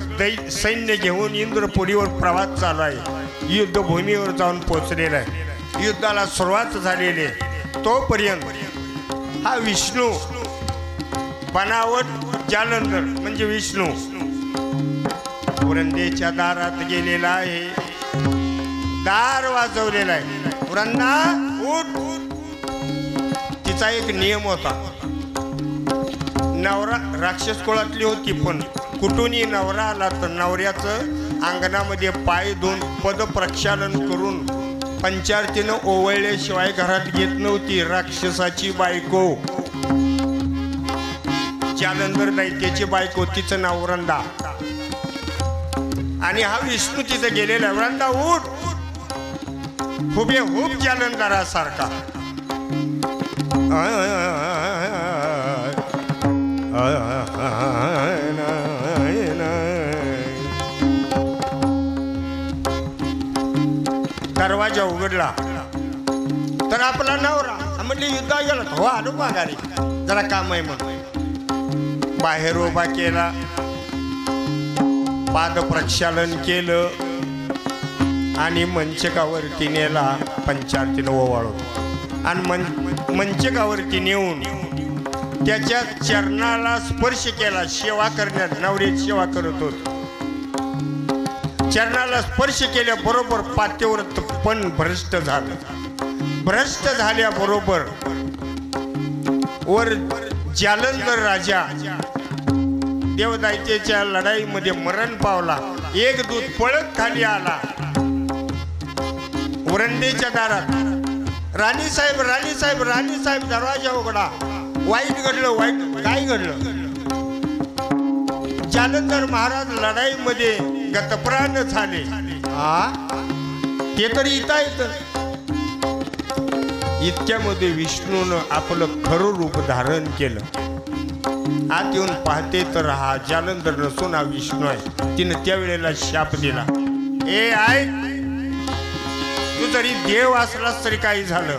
सैन्य घेऊन इंद्रपुरीवर प्रवास चालू आहे, युद्धभूमीवर जाऊन पोहोचलेला आहे, युद्धाला सुरुवात झालेली आहे. तोपर्यंत हा विष्णू बनावट जालंधर म्हणजे विष्णू वृंदेच्या दारात गेलेला आहे, दार वाजवलेला आहे. वृंदा उठ. तिचा एक नियम होता, नवरा राक्षस कुळातली होती पण कुठूनही नवरा आला तर नवऱ्याचं अंगणामध्ये पाय धुवून पद प्रक्षालन करून पंचारतीनं ओवळल्याशिवाय घरात घेत नव्हती. राक्षसाची बायको जालंधर दैत्याची बायको, तिचं नाव वृंदा. आणि हा विष्णू तिथं गेलेला. वृंदा उठ. हुबेहूब जालंधरासारखा. दरवाजा उघडला तर आपला नवरा म्हणजे युद्धा गेला. हो आलो माघारी, जरा काम आहे म्हणून. बाहेर उभा केला, पाद प्रक्षालन केलं आणि मंचकावरती नेला. पंचारतीनं ओवाळून आणि मंचकावरती नेऊन त्याच्या चरणाला स्पर्श केला. सेवा करण्यात नवऱ्याची सेवा करत होत. चरणाला स्पर्श केल्याबरोबर पातिव्रत पण भ्रष्ट झालं. भ्रष्ट झाल्याबरोबर वर जालंधर राजा देवदैत्याच्या लढाईमध्ये मरण पावला. एक दूत पळत खाली आला वृंदेच्या दारात. राणी साहेब, राणी साहेब, राणी साहेब, दरवाजा उघडा. वाईट घडलं. वाईट काय घडलं? जालंधर महाराज लढाईमध्ये गतप्राण झाले. ते तरी इथं इतक्यामध्ये विष्णूनं आपलं खरं रूप धारण केलं. आत येऊन पाहते तर हा जालंधर नसून हा विष्णू आहे. तिनं त्यावेळेला शाप दिला, ए आय तू जरी देव असलास तरी काही झालं,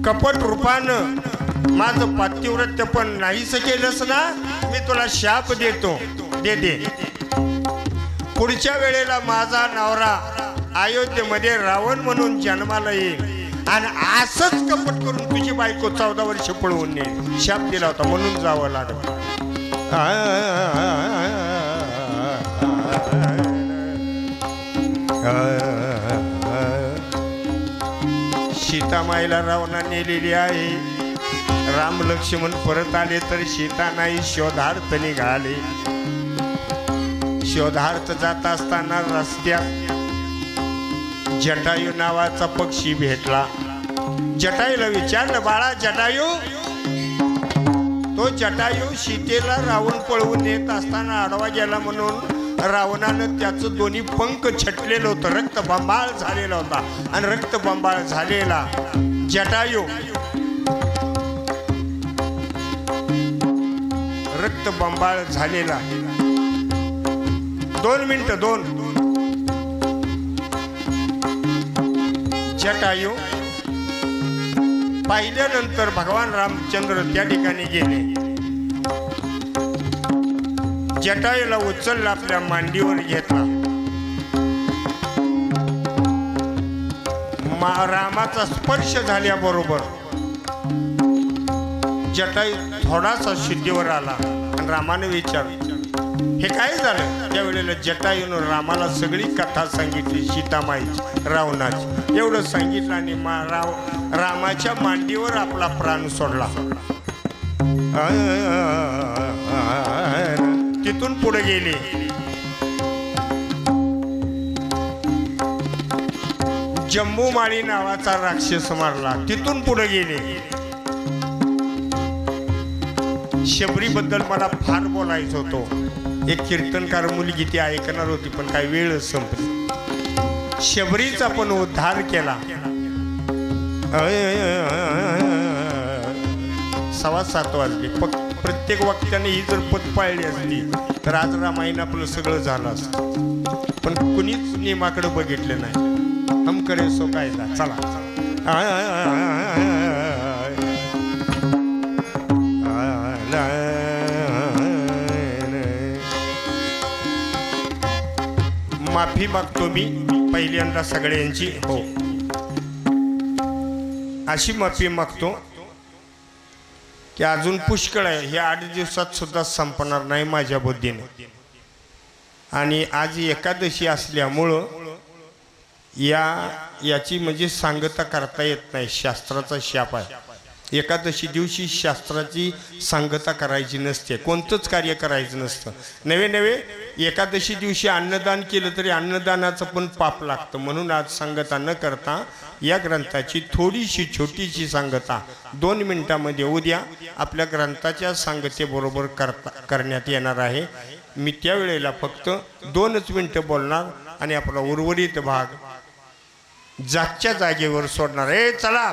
कपट रूपानं माझं पातिव्रत्य पण नाहीस केलंस ना, मी तुला शाप देतो. दे. पुढच्या वेळेला माझा नवरा अयोध्येमध्ये रावण म्हणून जन्माला येईल आणि असंच कपट करून तुझी बायको 14 वर्ष पळवून नेईल. शाप दिला होता म्हणून जावं लागलं. सीतामाईला रावणा नेलेली आहे. राम लक्ष्मण परत आले तर सीता नाही, शोधार्थ निघाले. शोधार्थ जात असताना रस्त्यात जटायू नावाचा पक्षी भेटला. जटायूला विचारलं, बाळा जटायू. तो जटायू सीतेला रावण पळवून नेत असताना आडवा गेला म्हणून रावणानं त्याचं दोन्ही पंख छटलेलं होतं. रक्तबंबाळ झालेला होता आणि रक्तबंबाळ झालेला जटायू रक्तबंबाळ झालेला 2 मिनिटं जटायू पाहिल्यानंतर भगवान रामचंद्र त्या ठिकाणी गेले. जटायूला उचलला, आपल्या मांडीवर घेतला. रामाचा स्पर्श झाल्याबरोबर जटायू थोडासा शुद्धीवर आला आणि रामाने विचारलं, हे काय झालं? त्यावेळेला जटायूनं रामाला सगळी कथा सांगितली, सीतामाईची, रावणाची. एवढं सांगितलं आणि रामाच्या मांडीवर आपला प्राण सोडला. तिथून पुढे गेले. जम्बूमाळी नावाचा राक्षस मारला. तिथून पुढे गेले. शबरीबद्दल मला फार बोलायचं होतं. एक कीर्तनकार मुलगी ती ऐकणार होती, पण काही वेळच संपली. शबरीचा पण उद्धार केला. 7:15 वाजले. प्रत्येक वाक्याने ही जर पद पाळली असती तर आज रामायण आपलं सगळं झालं असतं. पण कुणीच नियमाकडे बघितलं नाही. हम करे सो कायदा. चला. माफी मागतो मी पहिल्यांदा सगळ्यांची. हो, अशी माफी मागतो की अजून पुष्कळ आहे. हे 8 दिवसात सुद्धा संपणार नाही माझ्या बुद्धीने. आणि आज एकादशी असल्यामुळं याची म्हणजे सांगता करता येत नाही. शास्त्राचा शाप आहे. एकादशी दिवशी शास्त्राची सांगता करायची नसते. कोणतंच कार्य करायचं नसतं. नवे एकादशी दिवशी अन्नदान केलं तरी अन्नदानाचं पण पाप लागतं. म्हणून आज सांगता न करता या ग्रंथाची थोडीशी छोटीशी सांगता 2 मिनिटामध्ये उद्या आपल्या ग्रंथाच्या सांगतेबरोबर करण्यात येणार आहे. मी त्यावेळेला फक्त 2च मिनिटं बोलणार आणि आपला उर्वरित भाग जागच्या जागेवर सोडणार. चला.